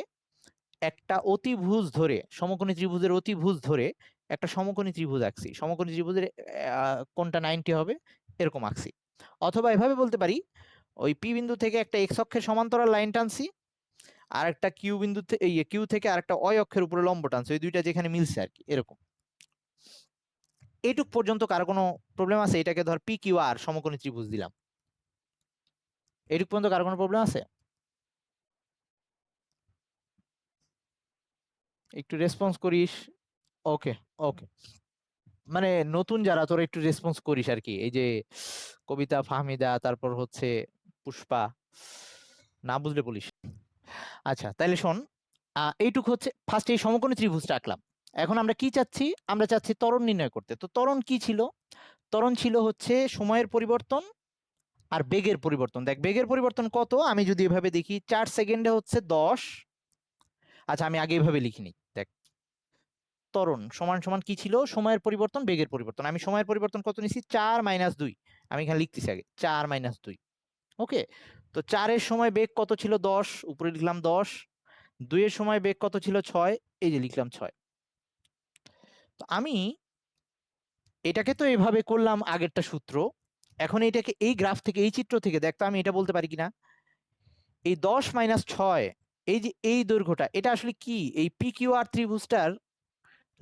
একটা অতিভুজ ধরে, সমকোণী ত্রিভুজের অতিভুজ ধরে একটা সমকোণী ত্রিভুজ আঁকছি। সমকোণী ত্রিভুজের কোনটা 90 হবে এরকম আঁকছি। অথবা এভাবে বলতে পারি, ওই পি বিন্দু থেকে একটা এক্স অক্ষের সমান্তরাল লাইন টানছি, আর একটা কিউ বিন্দু কিউ থেকে আরেকটা ওয়াই অক্ষের উপরে লম্ব টানছি, ওই দুইটা যেখানে মিলছে আর কি, এরকম। এইটুক পর্যন্ত কারো কোনো প্রবলেম আছে? এটাকে ধর পি কিউ আর সমকোণী ত্রিভুজ দিলাম। এইটুক পর্যন্ত কারো কোনো প্রবলেম আছে? একটু রেসপন্স করিস। ওকে, ওকে। মানে নতুন যারা, তোরা একটু রেসপন্স করিস আর কি। এই যে কবিতা, ফাহমিদা, তারপর হচ্ছে পুষ্পা, না বুঝলে বলিস। আচ্ছা, তাইলে শোন, এইটুক হচ্ছে ফার্স্ট এই সমকোণী ত্রিভুজটা আঁকলাম। এখন আমরা কি চাচ্ছি, আমরা চাচ্ছি ত্বরণ নির্ণয় করতে। তো ত্বরণ কি ছিল, ত্বরণ ছিল হচ্ছে সময়ের পরিবর্তন আর বেগের পরিবর্তন। দেখ বেগের পরিবর্তন কত, আমি যদি এভাবে দেখি 4 সেকেন্ডে হচ্ছে 10। আচ্ছা, আমি আগে এভাবে লিখিনি, দেখ ত্বরণ সমান সমান কি ছিল, সময়ের পরিবর্তন বেগের পরিবর্তন। আমি সময়ের পরিবর্তন কত নিছি, 4 - 2। আমি এখানে লিখতেছি আগে 4 - 2। ওকে, তো 4-এর সময় বেগ কত ছিল, 10, উপরে লিখলাম 10। 2-এর সময় বেগ কত ছিল, 6, এই যে লিখলাম 6। তো আমি এটাকে তো এভাবে করলাম আগেরটা সূত্র। এখন এটাকে এই গ্রাফ থেকে, এই চিত্র থেকে দেখতো আমি এটা বলতে পারি কিনা, এই 10 - 6, এই যে এই দৈর্ঘ্যটা, এটা আসলে কি, এই পি কিউ আর ত্রিভুজটার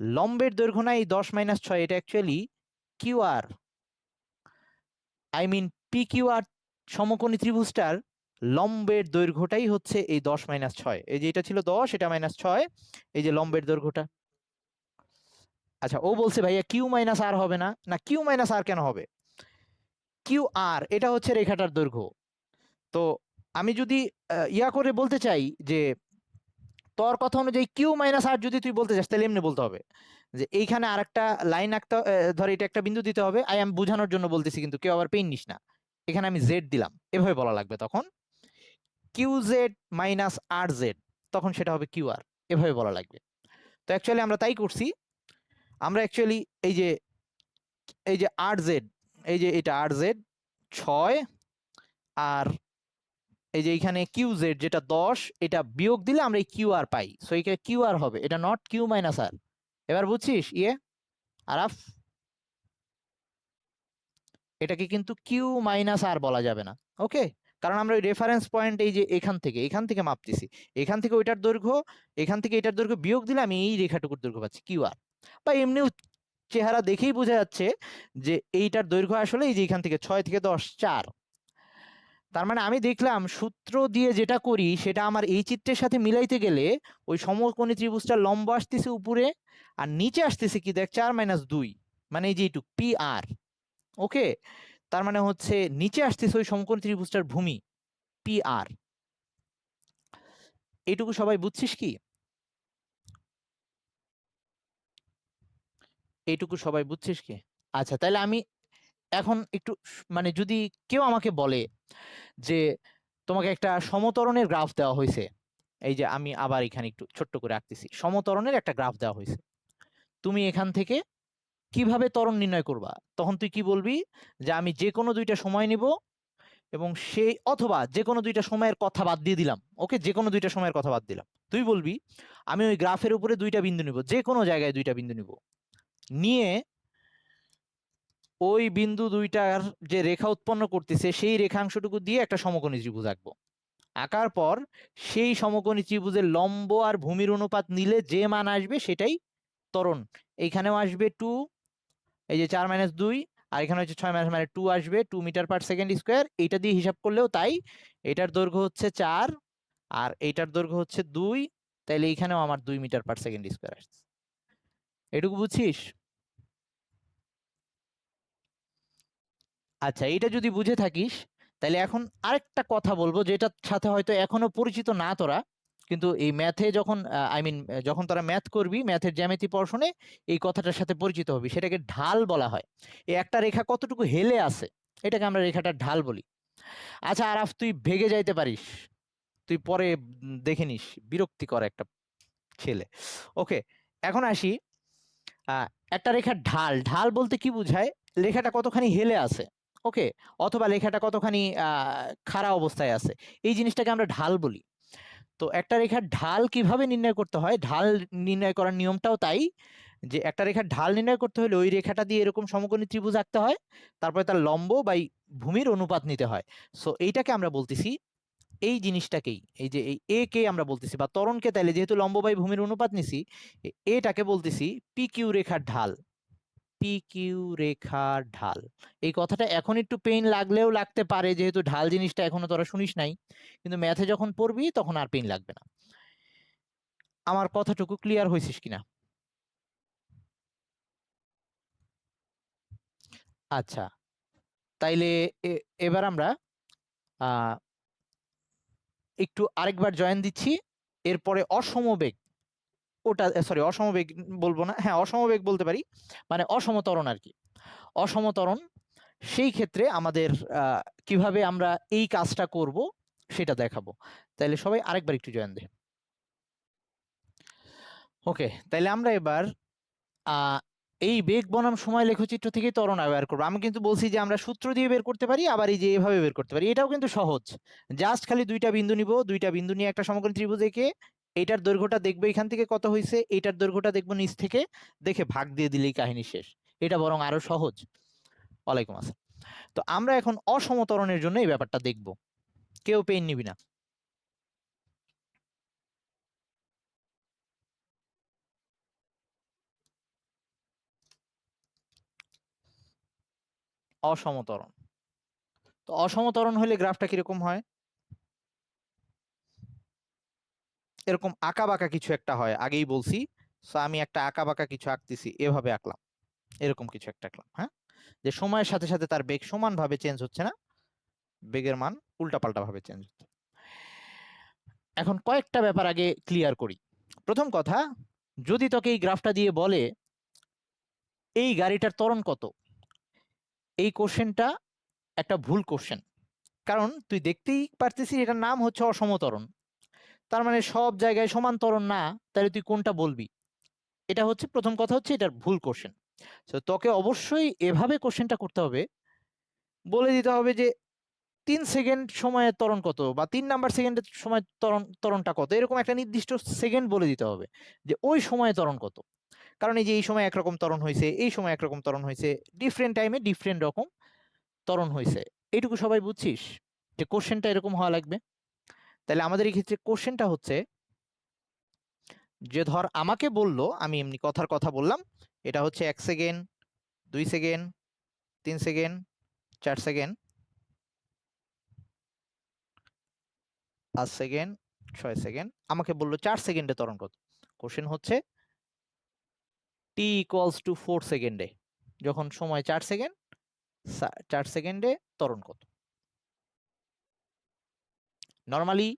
লম্বের দৈর্ঘ্য না এই 10 - 6, এটা actually Q R, I mean P Q R সমকোণী ত্রিভুজটার লম্বের দৈর্ঘ্যটাই হচ্ছে এই 10 - 6। এই যে এটা ছিল 10, এটা -6, এই যে লম্বের দৈর্ঘ্যটা। আচ্ছা, ও বলছে ভাইয়া কিউ মাইনাস আর হবে না, না কিউ মাইনাস আর কেন হবে, কিউ আর এটা হচ্ছে রেখাটার দৈর্ঘ্য। তো আমি যদি ইয়া করে বলতে চাই যে তোর কথা অনুযায়ী কিউ মাইনাস আর যদি তুই বলতে চাস, তাহলে এমনি বলতে হবে যে এইখানে আরেকটা লাইন আঁকতে, ধর এটা একটা বিন্দু দিতে হবে। আই এম বোঝানোর জন্য বলতেছি, কিন্তু কেউ আবার পেইন নিস না। এখানে আমি জেড দিলাম, এভাবে বলা লাগবে তখন, কিউ জেড মাইনাস আর জেড, তখন সেটা হবে কিউ আর, এভাবে বলা লাগবে। তো অ্যাকচুয়ালি আমরা তাই করছি। আমরা অ্যাকচুয়ালি এই যে আর জেড, এই যে এটা আর জেড 6, আর এই যে এখানে কিউ জেড যেটা 10, এটা বিয়োগ দিলে আমরা এই কিউ আর পাই। সো এখানে কিউ আর হবে, এটা নট কিউ মাইনাস আর। এবার বুঝছিস আরাফ? এটাকে কিন্তু কিউ মাইনাস আর বলা যাবে না। ওকে, কারণ আমরা ওই রেফারেন্স পয়েন্ট এই যে এখান থেকে মাপতেছি, এখান থেকে ওইটার দৈর্ঘ্য, এখান থেকে এটার দৈর্ঘ্য বিয়োগ দিলে আমি এই রেখাটুকুর দৈর্ঘ্য পাচ্ছি কিউ আর। বা এমনিও চেহারা দেখেই বোঝা যাচ্ছে যে এইটার দৈর্ঘ্য আসলে এই যে এখান থেকে 6 থেকে 10 4। তার মানে আমি দেখলাম সূত্র দিয়ে যেটা করি সেটা আমার এই চিত্রের সাথে মিলাইতে গেলে ওই সমকোণী ত্রিভুজটা লম্ব আসতেছে উপরে, আর নিচে আসতেছে কি দেখ 4 - 2, মানে এই যে এইটুক পি আর। ওকে, তার মানে হচ্ছে নিচে আসতেছে ওই সমকোণী ত্রিভুজটার ভূমি পি আর। এইটুকু সবাই বুঝছিস কি? এইটুকু সবাই বুঝছিস কি? আচ্ছা, তাহলে আমি এখন একটু মানে যদি কেউ আমাকে বলে যে তোমাকে একটা সমতরণের গ্রাফ দেওয়া হয়েছে, এই যে আমি আবার এখানে একটু ছোট্ট করে আঁকতেছি, সমতরণের একটা গ্রাফ দেওয়া হয়েছে, তুমি এখান থেকে কিভাবে ত্বরণ নির্ণয় করবা, তখন তুই কি বলবি যে আমি যে কোনো দুইটা সময় নিব এবং সেই অথবা যে কোনো দুইটা সময়ের কথা বাদ দিয়ে দিলাম, ওকে, যে কোনো দুইটা সময়ের কথা বাদ দিলাম, তুই বলবি আমি ওই গ্রাফের উপরে দুইটা বিন্দু নিব, যে কোনো জায়গায় দুইটা বিন্দু নিব, নিয়ে ওই বিন্দু দুইটার যে রেখা উৎপন্ন করতেছে সেই রেখাংশটুকু দিয়ে একটা সমকোণী ত্রিভুজ আঁকবো, আঁকার পর সেই সমকোণী ত্রিভুজের লম্ব আর ভূমির অনুপাত নিলে যে মান আসবে সেটাই ত্বরণ। এইখানেও আসবে 2, এই যে 4 - 2, আর এখানে হচ্ছে 6 মানে 2 আসবে, 2 মিটার/সেকেন্ড স্কোয়ার, এইটা দিয়ে হিসাব করলেও তাই, এটার দৈর্ঘ্য হচ্ছে 4 আর এইটার দৈর্ঘ্য হচ্ছে 2, তাইলে এইখানেও আমার 2 মিটার/সেকেন্ড স্কোয়ার আসছে। এটুকু বুঝছিস? আচ্ছা, এটা যদি বুঝে থাকিস তাহলে এখন আরেকটা কথা বলবো যেটার সাথে হয়তো এখনো পরিচিত না তোরা, কিন্তু এই ম্যাথে যখন আই মিন যখন তোরা ম্যাথ করবি, ম্যাথের জ্যামিতি পড়াশোনায় এই কথাটার সাথে পরিচিত হবি, সেটাকে ঢাল বলা হয়। এই একটা রেখা কতটুকু হেলে আছে এটাকে আমরা রেখাটার ঢাল বলি। আচ্ছা আরাফ, তুই ভেগে যাইতে পারিস, তুই পরে দেখে নিস, বিরক্তিকর একটা ছেলে। ওকে, এখন আসি, আহ, একটা রেখার ঢাল, ঢাল বলতে কি বুঝায়, রেখাটা কতখানি হেলে আছে, ওকে, অথবা রেখাটা কতখানি খাড়া অবস্থায় আছে, এই জিনিসটাকে আমরা ঢাল বলি। তো একটা রেখার ঢাল কিভাবে নির্ণয় করতে হয়, ঢাল নির্ণয় করার নিয়মটাও তাই, যে একটা রেখার ঢাল নির্ণয় করতে হলে ওই রেখাটা দিয়ে এরকম সমকোণী ত্রিভুজ আঁকতে হয়, তারপরে তার লম্ব বাই ভূমির অনুপাত নিতে হয়। সো এইটাকে আমরা বলতেছি, এই জিনিসটাকেই, এই যে এই এ কে আমরা বলতেছি, বা ত্বরণকে তাইলে যেহেতু লম্ব বাই ভূমির অনুপাত নিছি, এটাকে বলতেছি পি কিউ রেখার ঢাল। পি কিউ রেখার ঢাল, এই কথাটা এখন একটু পেইন লাগলেও লাগতে পারে, যেহেতু ঢাল জিনিসটা এখনো তোরা শুনিস নাই, কিন্তু ম্যাথে যখন পড়বি তখন আর পেইন লাগবে না। আমার কথাটুকু ক্লিয়ার হয়েছিস কিনা? আচ্ছা, তাইলে এবার আমরা আহ একটু আরেকবার জয়েন দিচ্ছি, এরপরে অসমবেগ, ওটা সরি অসমবেগ বলবো না, হ্যাঁ অসমবেগ বলতে পারি, মানে অসমতরণ আর কি, অসমতরণ, সেই ক্ষেত্রে আমাদের কিভাবে আমরা এই কাজটা করব সেটা দেখাবো। তাইলে সবাই আরেকবার একটু জয়েন দে। ওকে, তাইলে আমরা এবার আহ এই বেগ বনাম সময় লেখচিত্র থেকে ত্বরণ বের করবো। আমি কিন্তু বলছি যে আমরা সূত্র দিয়ে বের করতে পারি, আবার এই যে এভাবে বের করতে পারি, এটাও কিন্তু সহজ। জাস্ট খালি দুইটা বিন্দু নিব, দুইটা বিন্দু নিয়ে একটা সমকোণী ত্রিভুজ এঁকে এইটার দৈর্ঘ্যটা দেখবো এখান থেকে কত হয়েছে, এইটার দৈর্ঘ্যটা দেখবো নিচ থেকে, দেখে ভাগ দিয়ে দিলেই কাহিনী শেষ। এটা বরং আরো সহজ। ওয়ালাইকুম আসসালাম। তো আমরা এখন অসমতরণের জন্য এই ব্যাপারটা দেখব, কেউ পেন নিবি না। অসমতরণ, তো অসমতরণ হলে গ্রাফটা কিরকম হয়, এরকম আঁকা বাঁকা কিছু একটা হয়, আগেই বলছি। সো আমি একটা আঁকা বাঁকা কিছু আঁকতেছি, এভাবে আঁকলাম, এরকম কিছু একটা আঁকলাম, হ্যাঁ, যে সময়ের সাথে সাথে তার বেগ সমান ভাবে চেঞ্জ হচ্ছে না, বেগের মান উল্টাপাল্টা ভাবে চেঞ্জ হচ্ছে। এখন কয়েকটা ব্যাপার আগে ক্লিয়ার করি। প্রথম কথা, যদি তোকে এই গ্রাফটা দিয়ে বলে এই গাড়িটার ত্বরণ কত, এই কোশ্চেনটা একটা ভুল কোশ্চেন, কারণ তুই দেখতেই পারতেছিস এটার নাম হচ্ছে অসমতরণ, তার মানে সব জায়গায় সমান ত্বরণ না, তাহলে তুই কোনটা বলবি? এটা হচ্ছে প্রথম কথা, হচ্ছে এটার ভুল কোশ্চেন। তো তোকে অবশ্যই এভাবে কোশ্চেনটা করতে হবে, বলে দিতে হবে যে 3 সেকেন্ড সময়ে ত্বরণ কত, বা 3 নাম্বার সেকেন্ডের সময় ত্বরণটা কত, এরকম একটা নির্দিষ্ট সেকেন্ড বলে দিতে হবে যে ওই সময়ে ত্বরণ কত। কারণ এই যে এই সময় একরকম ত্বরণ হয়েছে, এই সময় একরকম ত্বরণ হয়েছে, ডিফারেন্ট টাইমে ডিফারেন্ট রকম ত্বরণ হয়েছে, এইটুকু সবাই বুঝছিস যে কোশ্চেনটা এরকম হওয়া লাগবে। তাহলে আমাদের এই ক্ষেত্রে কোশ্চেনটা হচ্ছে যে ধর আমাকে বললো, আমি এমনি কথার কথা বললাম, এটা হচ্ছে 1 second, 2 second, 3 second, 4 second, 5 second, 6 second, আমাকে বললো 4 সেকেন্ডে ত্বরণ কত। কোশ্চেন হচ্ছে t = 4 সেকেন্ডে, যখন সময় 4 সেকেন্ড, 4 সেকেন্ডে ত্বরণ কত। নর্মালি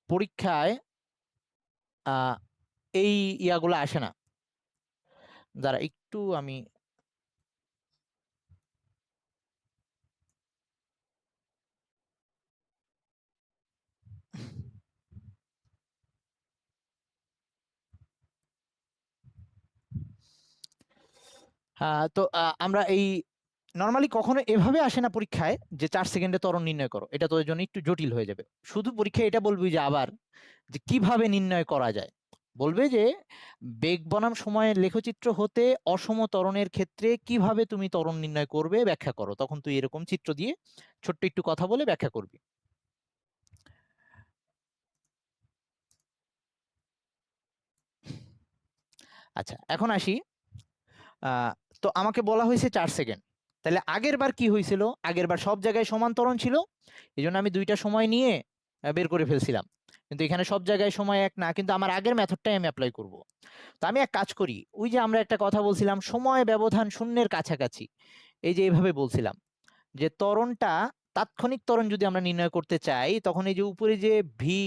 পরীক্ষায় আহ এই ইয়াগুলো আসে না, যারা একটু আমি তো আমরা এই নরমালি কখনো এভাবে আসে না পরীক্ষায় যে 4 সেকেন্ডে ত্বরণ নির্ণয় করো, এটা তোদের জন্য একটু জটিল হয়ে যাবে। শুধু পরীক্ষায় এটা বলবি যে আবার যে কিভাবে নির্ণয় করা যায়, বলবে যে বেগ বনাম সময়ের লেখচিত্র হতে অসম ত্বরণের ক্ষেত্রে কিভাবে তুমি ত্বরণ নির্ণয় করবে ব্যাখ্যা করো, তখন তুই এরকম চিত্র দিয়ে ছোট্ট একটু কথা বলে ব্যাখ্যা করবি। আচ্ছা, এখন আসি। তো আমাকে বলা হয়েছে 4 সেকেন্ড, তাহলে আগের বার কি হয়েছিল? আগের বার সব জায়গায় সমান ত্বরণ ছিল, এই জন্য আমি 2টা সময় নিয়ে বের করে ফেলছিলাম। কিন্তু এখানে সব জায়গায় সময় এক না, কিন্তু আমার আগের মেথডটাই আমি অ্যাপ্লাই করব। তো আমি এক কাজ করি, ওই যে আমরা একটা কথা বলছিলাম সময় ব্যবধান শূন্যের কাছাকাছি, এই যে এইভাবে বলছিলাম যে ত্বরণটা, তাৎক্ষণিক ত্বরণ যদি আমরা নির্ণয় করতে চাই, তখন এই যে উপরে যে ভি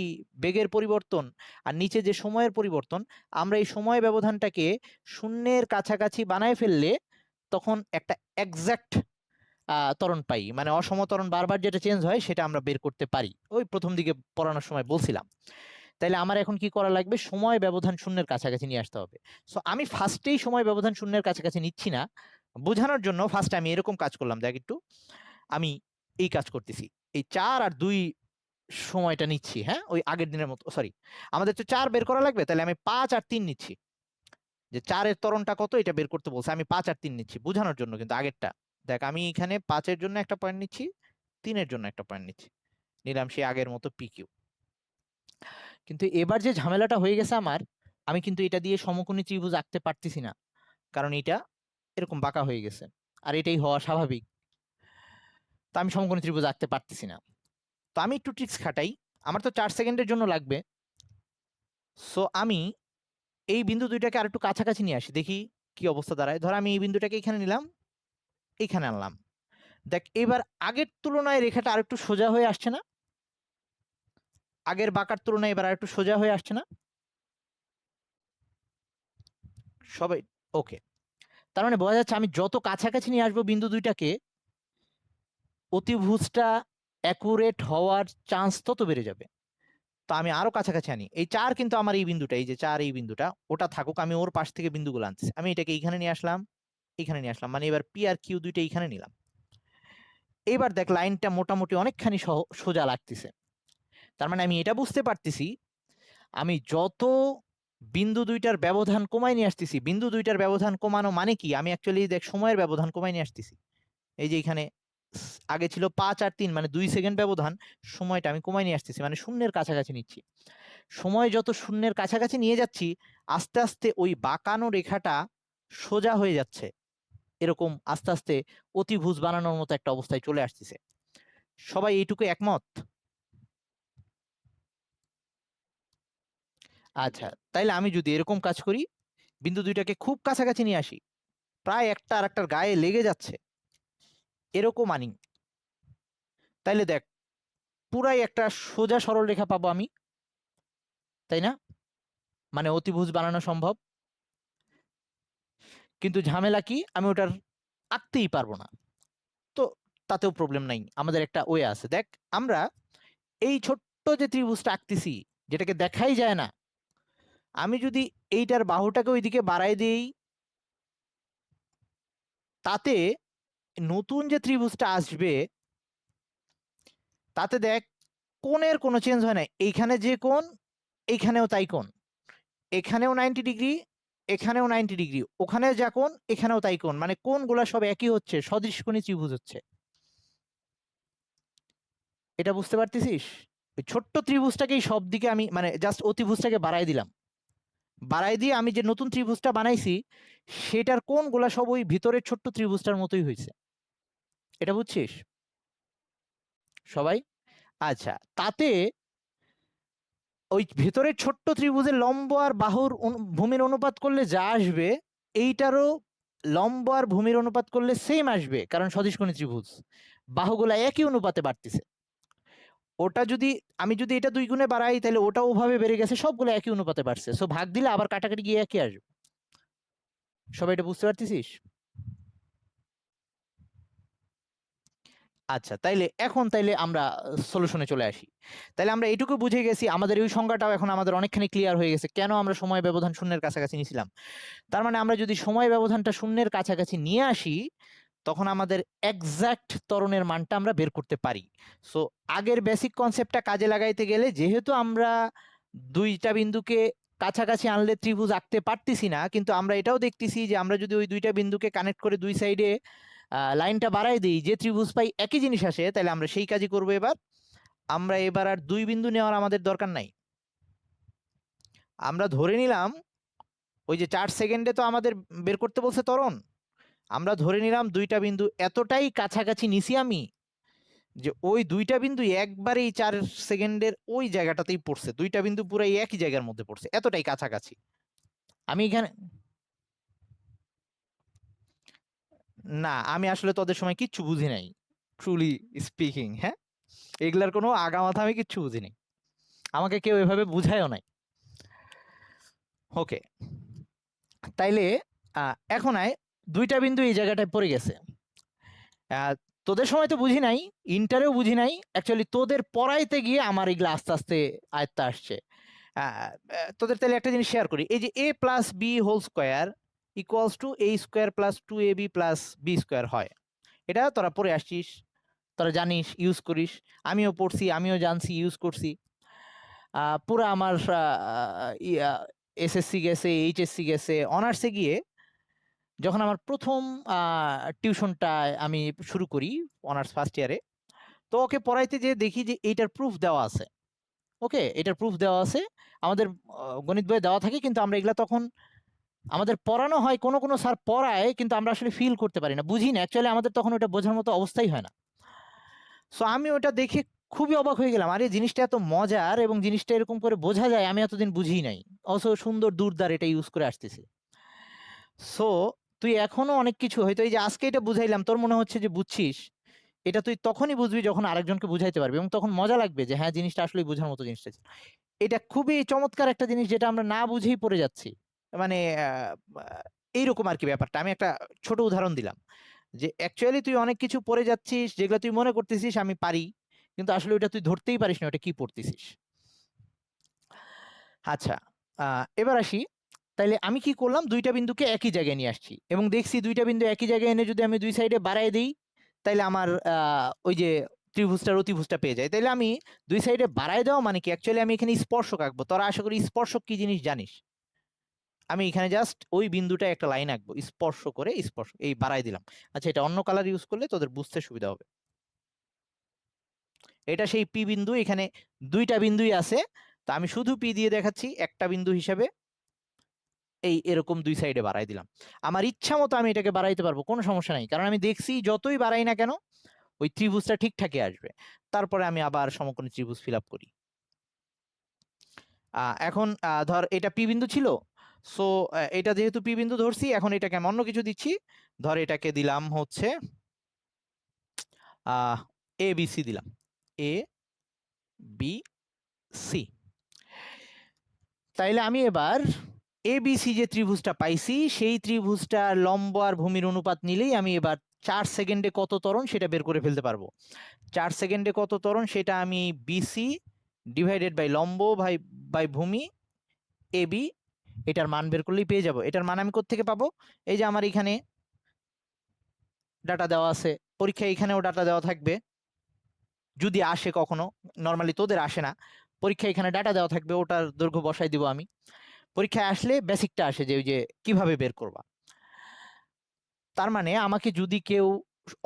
বেগের পরিবর্তন আর নিচে যে সময়ের পরিবর্তন, আমরা এই সময় ব্যবধানটাকে শূন্যের কাছাকাছি বানায় ফেললে তখন একটা এক্সাক্ট ত্বরণ পাই, মানে অসম ত্বরণ বারবার যেটা চেঞ্জ হয় সেটা আমরা বের করতে পারি, ওই প্রথম দিকে পড়ানোর সময় বলছিলাম। তাইলে আমার এখন কি করা লাগবে? সময় ব্যবধান শূন্যের কাছাকাছি নিয়ে আসতে হবে। সো আমি ফার্স্টেই সময় ব্যবধান শূন্যের কাছাকাছি নিচ্ছি না, বোঝানোর জন্য ফার্স্টে আমি এরকম কাজ করলাম, দেখ একটু আমি এই কাজ করতেছি, এই 4 আর 2 সময়টা নিচ্ছি, হ্যাঁ ওই আগের দিনের মতো, সরি আমাদের তো 4 বের করা লাগবে, তাহলে আমি 5 আর 3 নিচ্ছি, যে 4-এর ত্বরণটা কত এটা বের করতে বলছে, আমি 5 আর 3 নিচ্ছি বোঝানোর জন্য, কিন্তু আগেরটা দেখ আমি এখানে 5-এর জন্য একটা পয়েন্ট নিচ্ছি, 3-এর জন্য একটা পয়েন্ট নিচ্ছি, নিলাম সেই আগের মতো পিকিউ। কিন্তু এবার যে ঝামেলাটা হয়ে গেছে আমার, আমি কিন্তু এটা দিয়ে সমকোণী ত্রিভুজ আঁকতে পারতেছি না, কারণ এটা এরকম বাঁকা হয়ে গেছে, আর এটাই হওয়া স্বাভাবিক। তো আমি সমকোণী ত্রিভুজ আঁকতে পারতেছি না। তো আমি একটু ট্রিক্স খাটাই, আমার তো 4 সেকেন্ডের জন্য লাগবে। সো আমি এই বিন্দু দুইটাকে আর একটু কাছাকাছি নিয়ে আসি, দেখি কি অবস্থা দাঁড়ায়। ধর আমি এই বিন্দুটাকে এখানে নিলাম, এইখানে আনলাম, দেখ এবার আগের তুলনায় রেখাটা আর একটু সোজা হয়ে আসছে না? আগের বাঁকার তুলনায় এবার আর একটু সোজা হয়ে আসছে না? সবাই ওকে? তার মানে বোঝা যাচ্ছে আমি যত কাছাকাছি নিয়ে আসবো বিন্দু দুইটাকে, অতিভুজটা অ্যাকুরেট হওয়ার চান্স তত বেড়ে যাবে। তো আমি আরো কাছাকাছি আনি, এই 4 কিন্তু আমার এই বিন্দুটা, এই যে 4 এই বিন্দুটা ওটা থাকুক, আমি ওর পাশ থেকে বিন্দুগুলো আনছি, আমি এটাকে এইখানে নিয়ে আসলাম, এখানে নিয়ে আসলাম, মানে এবার পি আর কিউ দুইটা এইখানে নিলাম। এবার দেখ লাইনটা মোটামুটি অনেকখানি সোজা লাগতেছে, তার মানে আমি এটা বুঝতে পারতেছি আমি যত বিন্দু দুইটার ব্যবধান কমাই নিয়ে আসতেছি, বিন্দু দুইটার ব্যবধান কমানো মানে কি, আমি অ্যাকচুয়ালি দেখ সময়ের ব্যবধান কমাই নিয়ে আসতেছি, এই যে এখানে আগে ছিল 5 আর 3 মানে 2 সেকেন্ড ব্যবধান, সময়টা আমি কমাই নিয়ে আসতেছি, মানে শূন্যের কাছাকাছি নিচ্ছি। সময় যত শূন্যের কাছাকাছি নিয়ে যাচ্ছি, আস্তে আস্তে ওই বাঁকানো রেখাটা সোজা হয়ে যাচ্ছে, এরকম আস্তে আস্তে অতিভুজ বানানোর মতো একটা অবস্থায় চলে আসতেছে। সবাই এইটুকু একমত? আচ্ছা, তাইলে আমি যদি এরকম কাজ করি, বিন্দু দুইটাকে খুব কাছাকাছি নিয়ে আসি, প্রায় একটা আর একটার গায়ে লেগে যাচ্ছে, এরকম আনি, তাইলে দেখ পুরাই একটা সোজা সরল রেখা পাবো আমি, তাই না? মানে অতিভুজ বানানো সম্ভব। কিন্তু ঝামেলা কি, আমি ওটার আঁকতেই পারবো না। তো তাতেও প্রবলেম নাই, আমাদের একটা ওয়ে আছে, দেখ আমরা এই ছোট্ট যে ত্রিভুজটা আঁকতেছি, যেটাকে দেখাই যায় না, আমি যদি এইটার বাহুটাকে ওইদিকে বাড়াই দিই, তাতে নতুন যে ত্রিভুজটা আসবে, তাতে দেখ কোণের কোনো চেঞ্জ হয় না, এইখানে যে কোণ এইখানেও তাই কোণ, এখানেও 90 ডিগ্রি, এখানেও 90 ডিগ্রি, ওখানে যা কোণ এখানেও তাই কোণ, মানে কোণগুলা সব একই হচ্ছে, সদৃশকোণী ত্রিভুজ হচ্ছে। এটা বুঝতে পারতেছিস? ওই ছোট্ট ত্রিভুজটাকেই সব দিকে আমি মানে জাস্ট অতিভুজটাকে বাড়াই দিলাম, বাড়াই দিয়ে আমি যে নতুন ত্রিভুজটা বানাইছি সেটার কোণগুলা সব ওই ভিতরের ছোট্ট ত্রিভুজটার মতোই হয়েছে। এটা বুঝছিস সবাই? আচ্ছা, তাতে ওই ভেতরের ছোট্ট ত্রিভুজের লম্ব আর বাহুর ভূমির অনুপাত করলে যা আসবে, এইটারও লম্ব আর ভূমির অনুপাত করলে সেম আসবে, কারণ সদিশকোণী ত্রিভুজ, বাহুগুলা একই অনুপাতে বাড়তেছে। ওটা যদি আমি যদি এটা 2 গুণে বাড়াই, তাহলে ওটা ওভাবে বেড়ে গেছে, সবগুলো একই অনুপাতে বাড়ছে, সো ভাগ দিলে আবার কাটাকাটি গিয়ে একই আসবে। সবাই এটা বুঝতে পারতেছিস? আচ্ছা, তাইলে আমরা সলিউশনে চলে আসি। তাইলে আমরা এটুকু বুঝে গেছি, আমাদের ওই সংজ্ঞাটাও এখন আমাদের অনেকখানি ক্লিয়ার হয়ে গেছে কেন আমরা সময় ব্যবধান শূন্যের কাছাকাছি নিয়েছিলাম। তার মানে আমরা যদি সময় ব্যবধানটা শূন্যের কাছাকাছি নিয়ে আসি তখন আমাদের এক্সাক্ট ত্বরণের মানটা আমরা বের করতে পারি। সো আগের বেসিক কনসেপ্টটা কাজে লাগাইতে গেলে যেহেতু আমরা দুইটা বিন্দুকে কাছাকাছি আনলে ত্রিভুজ আঁকতে পারতেছি না, কিন্তু আমরা এটাও দেখতেছি যে আমরা যদি ওই দুইটা বিন্দুকে কানেক্ট করে দুই সাইডে লাইনটা বাড়াই দিই যে ত্রিভুজ পাই একই জিনিস আসে, তাহলে আমরা সেই কাজই করবো। আমরা এবার আর দুই বিন্দু নেওয়ার আমাদের দরকার নাই। আমরা ধরে নিলাম ওই যে 4 সেকেন্ডে তো আমাদের বের করতে বলছে ত্বরণ, আমরা ধরে নিলাম দুইটা বিন্দু এতটাই কাছাকাছি নিছি আমি যে ওই দুইটা বিন্দু একবারেই 4 সেকেন্ডের ওই জায়গাটাতেই পড়ছে, দুইটা বিন্দু পুরাই একই জায়গার মধ্যে পড়ছে, এতটাই কাছাকাছি। আমি এখানে না, আমি আসলে তোদের সময় কিচ্ছু বুঝি নাই, ট্রুলি স্পিকিং। হ্যাঁ, এগুলার কোনো আগামাথা আমি কিচ্ছু বুঝি নাই, আমাকে কেউ এভাবে বুঝায়ও নাই। ওকে, তাইলে এখন আয় দুইটা বিন্দু এই জায়গাটায় পড়ে গেছে। তোদের সময় তো বুঝি নাই, ইন্টারেও বুঝি নাই, অ্যাকচুয়ালি তোদের পড়াইতে গিয়ে আমার এগুলো আস্তে আস্তে আয়ত্তে আসছে। তোদের তাহলে একটা জিনিস শেয়ার করি, এই যে a plus B whole square equals to a square plus 2ab plus B square হয়, এটা তোরা পড়ে আসছিস, তোরা জানিস, ইউজ করিস, আমিও পড়ছি, আমিও জানছি, ইউজ করছি। পুরো আমার এসএসসি গেছে, এইচএসসি গেছে, অনার্সে গিয়ে যখন আমার প্রথম টিউশনটা আমি শুরু করি অনার্স ফার্স্ট ইয়ারে, তো ওকে পড়াইতে যে দেখি যে এইটার প্রুফ দেওয়া আছে। ওকে, এটার প্রুফ দেওয়া আছে আমাদের গণিত বইয়ে দেওয়া থাকে, কিন্তু আমরা এগুলা তখন আমাদের পড়ানো হয়, কোনো কোনো স্যার পড়ায় কিন্তু আমরা আসলে ফিল করতে পারি না, বুঝি না, অ্যাকচুয়ালি আমাদের তখন ওটা বোঝার মতো অবস্থাই হয় না। সো আমি ওটা দেখে খুবই অবাক হয়ে গেলাম, আরে জিনিসটা এত মজার এবং জিনিসটা এরকম করে বোঝা যায় আমি এতদিন বুঝি নাই, অবশ্য সুন্দর দূরদার এটা ইউজ করে আসতেছি। সো তুই এখনো অনেক কিছু হয়তো এই যে আজকে এটা বুঝাইলাম তোর মনে হচ্ছে যে বুঝছিস, এটা তুই তখনই বুঝবি যখন আরেকজনকে বুঝাইতে পারবি, এবং তখন মজা লাগবে যে হ্যাঁ জিনিসটা আসলে বোঝার মতো জিনিসটা ছিল। এটা খুবই চমৎকার একটা জিনিস যেটা আমরা না বুঝেই পড়ে যাচ্ছি, মানে এইরকম আর কি ব্যাপারটা। আমি একটা ছোট উদাহরণ দিলাম যে অ্যাকচুয়ালি তুই অনেক কিছু পড়ে যাচ্ছিস যেগুলো তুই মনে করতেছিস আমি পারি, কিন্তু আসলে ওটা তুই ধরতেই পারিস না ওটা কি পড়তেছিস। আচ্ছা, এবার আসি, তাইলে আমি কি করলাম, দুইটা বিন্দুকে একই জায়গায় নিয়ে আসছি এবং দেখছি দুইটা বিন্দু একই জায়গায় এনে যদি আমি দুই সাইডে বাড়ায় দিই তাইলে আমার ওই যে ত্রিভুজটার অতিভুজটা পেয়ে যায়। তাইলে আমি দুই সাইডে বাড়ায় দেওয়া মানে কি, অ্যাকচুয়ালি আমি এখানে স্পর্শক আঁকবো, তোরা আশা করি স্পর্শক কি জিনিস জানিস। আমি এখানে জাস্ট ওই বিন্দুটা একটা লাইন আঁকবো, স্পর্শ করে স্পর্শ এই বাড়ায় দিলাম। আচ্ছা, এটা অন্য কালার ইউজ করলে তোদের বুঝতে সুবিধা হবে। এটা সেই পি বিন্দু, এখানে দুইটা বিন্দুই আছে, তো আমি শুধু পি দিয়ে দেখাচ্ছি একটা বিন্দু হিসাবে, এই এরকম দুই সাইডে বাড়াই দিলাম। আমার ইচ্ছা মতো আমি এটাকে বাড়াইতে পারবো, কোনো সমস্যা নাই, কারণ আমি দেখছি যতই বাড়াই না কেন ওই ত্রিভুজটা ঠিকঠাকই আসবে। তারপরে আমি আবার সমকোণী ত্রিভুজ ফিল আপ করি। এখন ধর এটা পি বিন্দু ছিল, সো এটা যেহেতু পি বিন্দু ধরছি, এখন এটাকে আমি অন্য কিছু দিচ্ছি, ধর এটাকে দিলাম হচ্ছে এ বি সি দিলাম, এ বি সি। তাইলে আমি এবার এবিসি যে ত্রিভুজটা পাইছি সেই ত্রিভুজটার লম্ব আর ভূমির অনুপাত নিলেই আমি এবার 4 সেকেন্ডে কত ত্বরণ সেটা বের করে ফেলতে পারবো। 4 সেকেন্ডে কত ত্বরণ সেটা আমি বিসি ডিভাইডেড বাই লম্ব বাই ভূমি এবি, এটার মান বের করলেই পেয়ে যাব। এটার মান আমি কোত্থেকে পাবো, এই যে আমার এখানে ডাটা দেওয়া আছে, পরীক্ষায় এখানেও ডাটা দেওয়া থাকবে যদি আসে কখনো, নর্মালি তোদের আসে না, পরীক্ষায় এখানে ডাটা দেওয়া থাকবে, ওটার দৈর্ঘ্য বসাই দিব আমি। পরীক্ষায় আসলে বেসিকটা আসে যে ওই যে কিভাবে বের করবা। তার মানে আমাকে যদি কেউ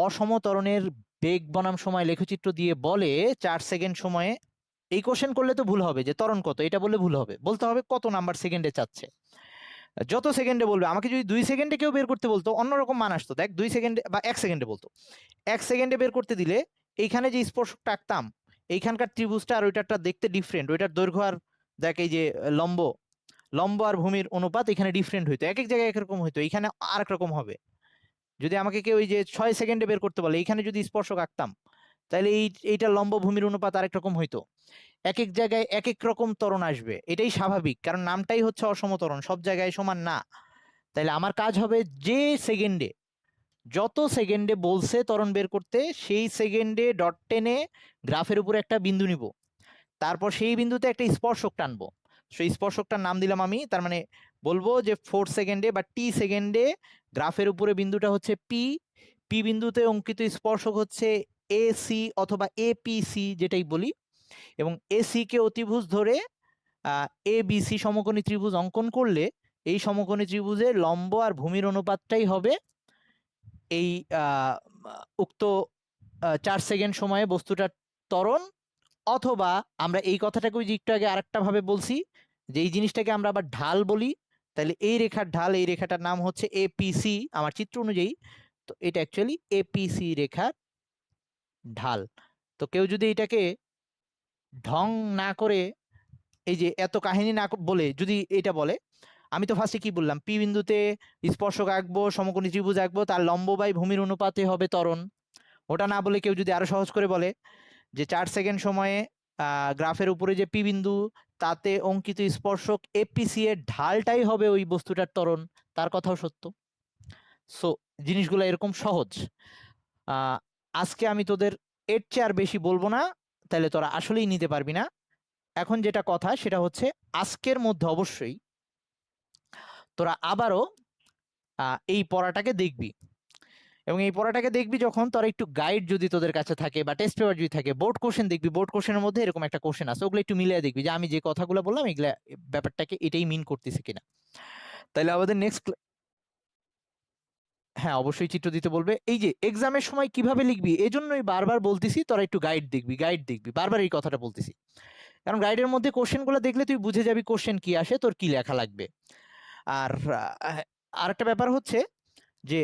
অসমতরণের বেগ বনাম সময় লেখচিত্র দিয়ে বলে 4 সেকেন্ড সময়ে, এই কোশ্চেন করলে তো ভুল হবে যে ত্বরণ কত, এটা বললে ভুল হবে, বলতে হবে কত নাম্বার সেকেন্ডে চাচ্ছে। যত সেকেন্ডে বলবে, আমাকে যদি 2 সেকেন্ডে কেউ বের করতে বলতো অন্যরকম মান আসতো, দেখ 2 সেকেন্ডে বা 1 সেকেন্ডে বলতো, 1 সেকেন্ডে বের করতে দিলে এইখানে যে স্পর্শকটা আঁকতাম এইখানকার ত্রিভুজটা আর ওইটারটা দেখতে ডিফারেন্ট, ওইটার দৈর্ঘ্য আর দেখ এই যে লম্ব লম্ব আর ভূমির অনুপাত এখানে ডিফারেন্ট হইতো, এক এক জায়গায় একরকম হইতো, এখানে আরেক রকম হবে। যদি আমাকে কেউ এই যে 6 সেকেন্ডে বের করতে বলে এইখানে যদি স্পর্শক আঁকতাম তাহলে এইটা লম্ব ভূমির অনুপাত আরেক রকম হইতো। এক এক জায়গায় এক এক রকম ত্বরণ আসবে, এটাই স্বাভাবিক, কারণ নামটাই হচ্ছে অসমত্বরণ, সব জায়গায় সমান না। তাহলে আমার কাজ হবে যে সেকেন্ডে যত সেকেন্ডে বলছে ত্বরণ বের করতে সেই সেকেন্ডে ডট টেনে গ্রাফের উপরে একটা বিন্দু নিব, তারপর সেই বিন্দুতে একটা স্পর্শক টানবো। সেই স্পর্শকটার নাম দিলাম আমি, তার মানে বলবো যে 4 সেকেন্ডে বা টি সেকেন্ডে গ্রাফের উপরে বিন্দুটা হচ্ছে পি, পি বিন্দুতে অঙ্কিত স্পর্শক হচ্ছে এ সি অথবা এপিসি যেটাই বলি, এবং এসি কে অতিভুজ ধরে এ বিসি সমকোণী ত্রিভুজ অঙ্কন করলে এই সমকোণী ত্রিভুজের লম্ব আর ভূমির অনুপাতটাই হবে এই উক্ত 4 সেকেন্ড সময়ে বস্তুটার ত্বরণ। অথবা আমরা এই কথাটাকে ওই যে একটু আগে আরেকটা ভাবে বলছি যে এই জিনিসটাকে আমরা আবার ঢাল বলি, তাহলে এই রেখার ঢাল, এই রেখাটার নাম হচ্ছে এপিসি আমার চিত্র অনুযায়ী। তো এটা অ্যাকচুয়ালি এপিসি রেখার ঢাল। তো কেউ যদি এটাকে ঢং না করে এই যে এত কাহিনী না বলে যদি এটা বলে, আমি তো ফার্স্টে কি বললাম, পি বিন্দুতে স্পর্শক আঁকবো, সমকোণী ত্রিভুজ আঁকবো, তার লম্ব বাই ভূমির অনুপাতে হবে ত্বরণ। ওটা না বলে কেউ যদি আরো সহজ করে বলে যে 4 সেকেন্ড সময়ে গ্রাফের উপরে যে পি বিন্দু তাতে অঙ্কিত স্পর্শক এপিসি এর ঢালটাই হবে ওই বস্তুটার ত্বরণ, তার কথাও সত্য। সো জিনিসগুলো এরকম সহজ। আজকে আমি তোদের এর চেয়ে আর বেশি বলবো না, তাহলে তোরা আসলেই নিতে পারবি না। এখন যেটা কথা সেটা হচ্ছে আজকের মধ্যে অবশ্যই তোরা আবারও এই পড়াটাকে দেখবি, এবং এই পড়াটাকে দেখবি যখন তোরা একটু গাইড যদি তোদের কাছে থাকে বা টেস্ট পেপার যদি থাকে, বোর্ড কোশ্চেন দেখবি, বোর্ড কোশ্চেনের মধ্যে এরকম একটা কোশ্চেন আছে, ওগুলো একটু মিলিয়ে দেখবি যে আমি যে কথাগুলো বললাম এগুলা ব্যাপারটাকে এটাই মিন করতেছে কিনা। তাহলে আমাদের নেক্সট, হ্যাঁ অবশ্যই চিত্র দিতে বলবে। এই যে এক্সামের সময় কিভাবে লিখবি এজন্যই বারবার বলতেছি তোরা একটু গাইড দেখবি, গাইড দেখবি, বারবার এই কথাটা বলতেছি, কারণ গাইডের মধ্যে কোশ্চেনগুলো দেখলে তুই বুঝে যাবি কোশ্চেন কি আসে, তোর কি লেখা লাগবে। আর আরেকটা ব্যাপার হচ্ছে যে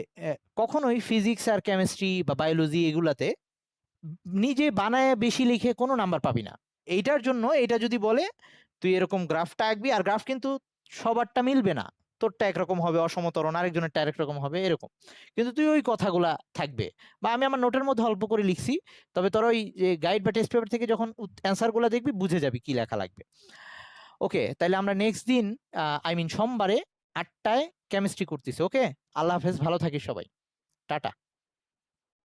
কখনোই ফিজিক্স আর কেমিস্ট্রি বা বায়োলজি এগুলাতে নিজে বানায় বেশি লিখে কোনো নাম্বার পাবি না। এইটার জন্য এটা যদি বলে তুই এরকম গ্রাফটা আঁকবি, আর গ্রাফ কিন্তু সবারটা মিলবে না, তোরটা একরকম হবে অসমতরণ, আরেকজনেরটা আরেক রকম হবে এরকম, কিন্তু তুই ওই কথাগুলা থাকবে। বা আমি আমার নোটের মধ্যে অল্প করে লিখছি, তবে তোরা ওই যে গাইড বা টেস্ট পেপার থেকে যখন অ্যান্সারগুলো দেখবি বুঝে যাবি কি লেখা লাগবে। ওকে, তাহলে আমরা নেক্সট দিন আই মিন সোমবারে 8টায় কেমিস্ট্রি করতেছি। ওকে, আল্লাহ হাফেজ, ভালো থাকিস সবাই, টাটা।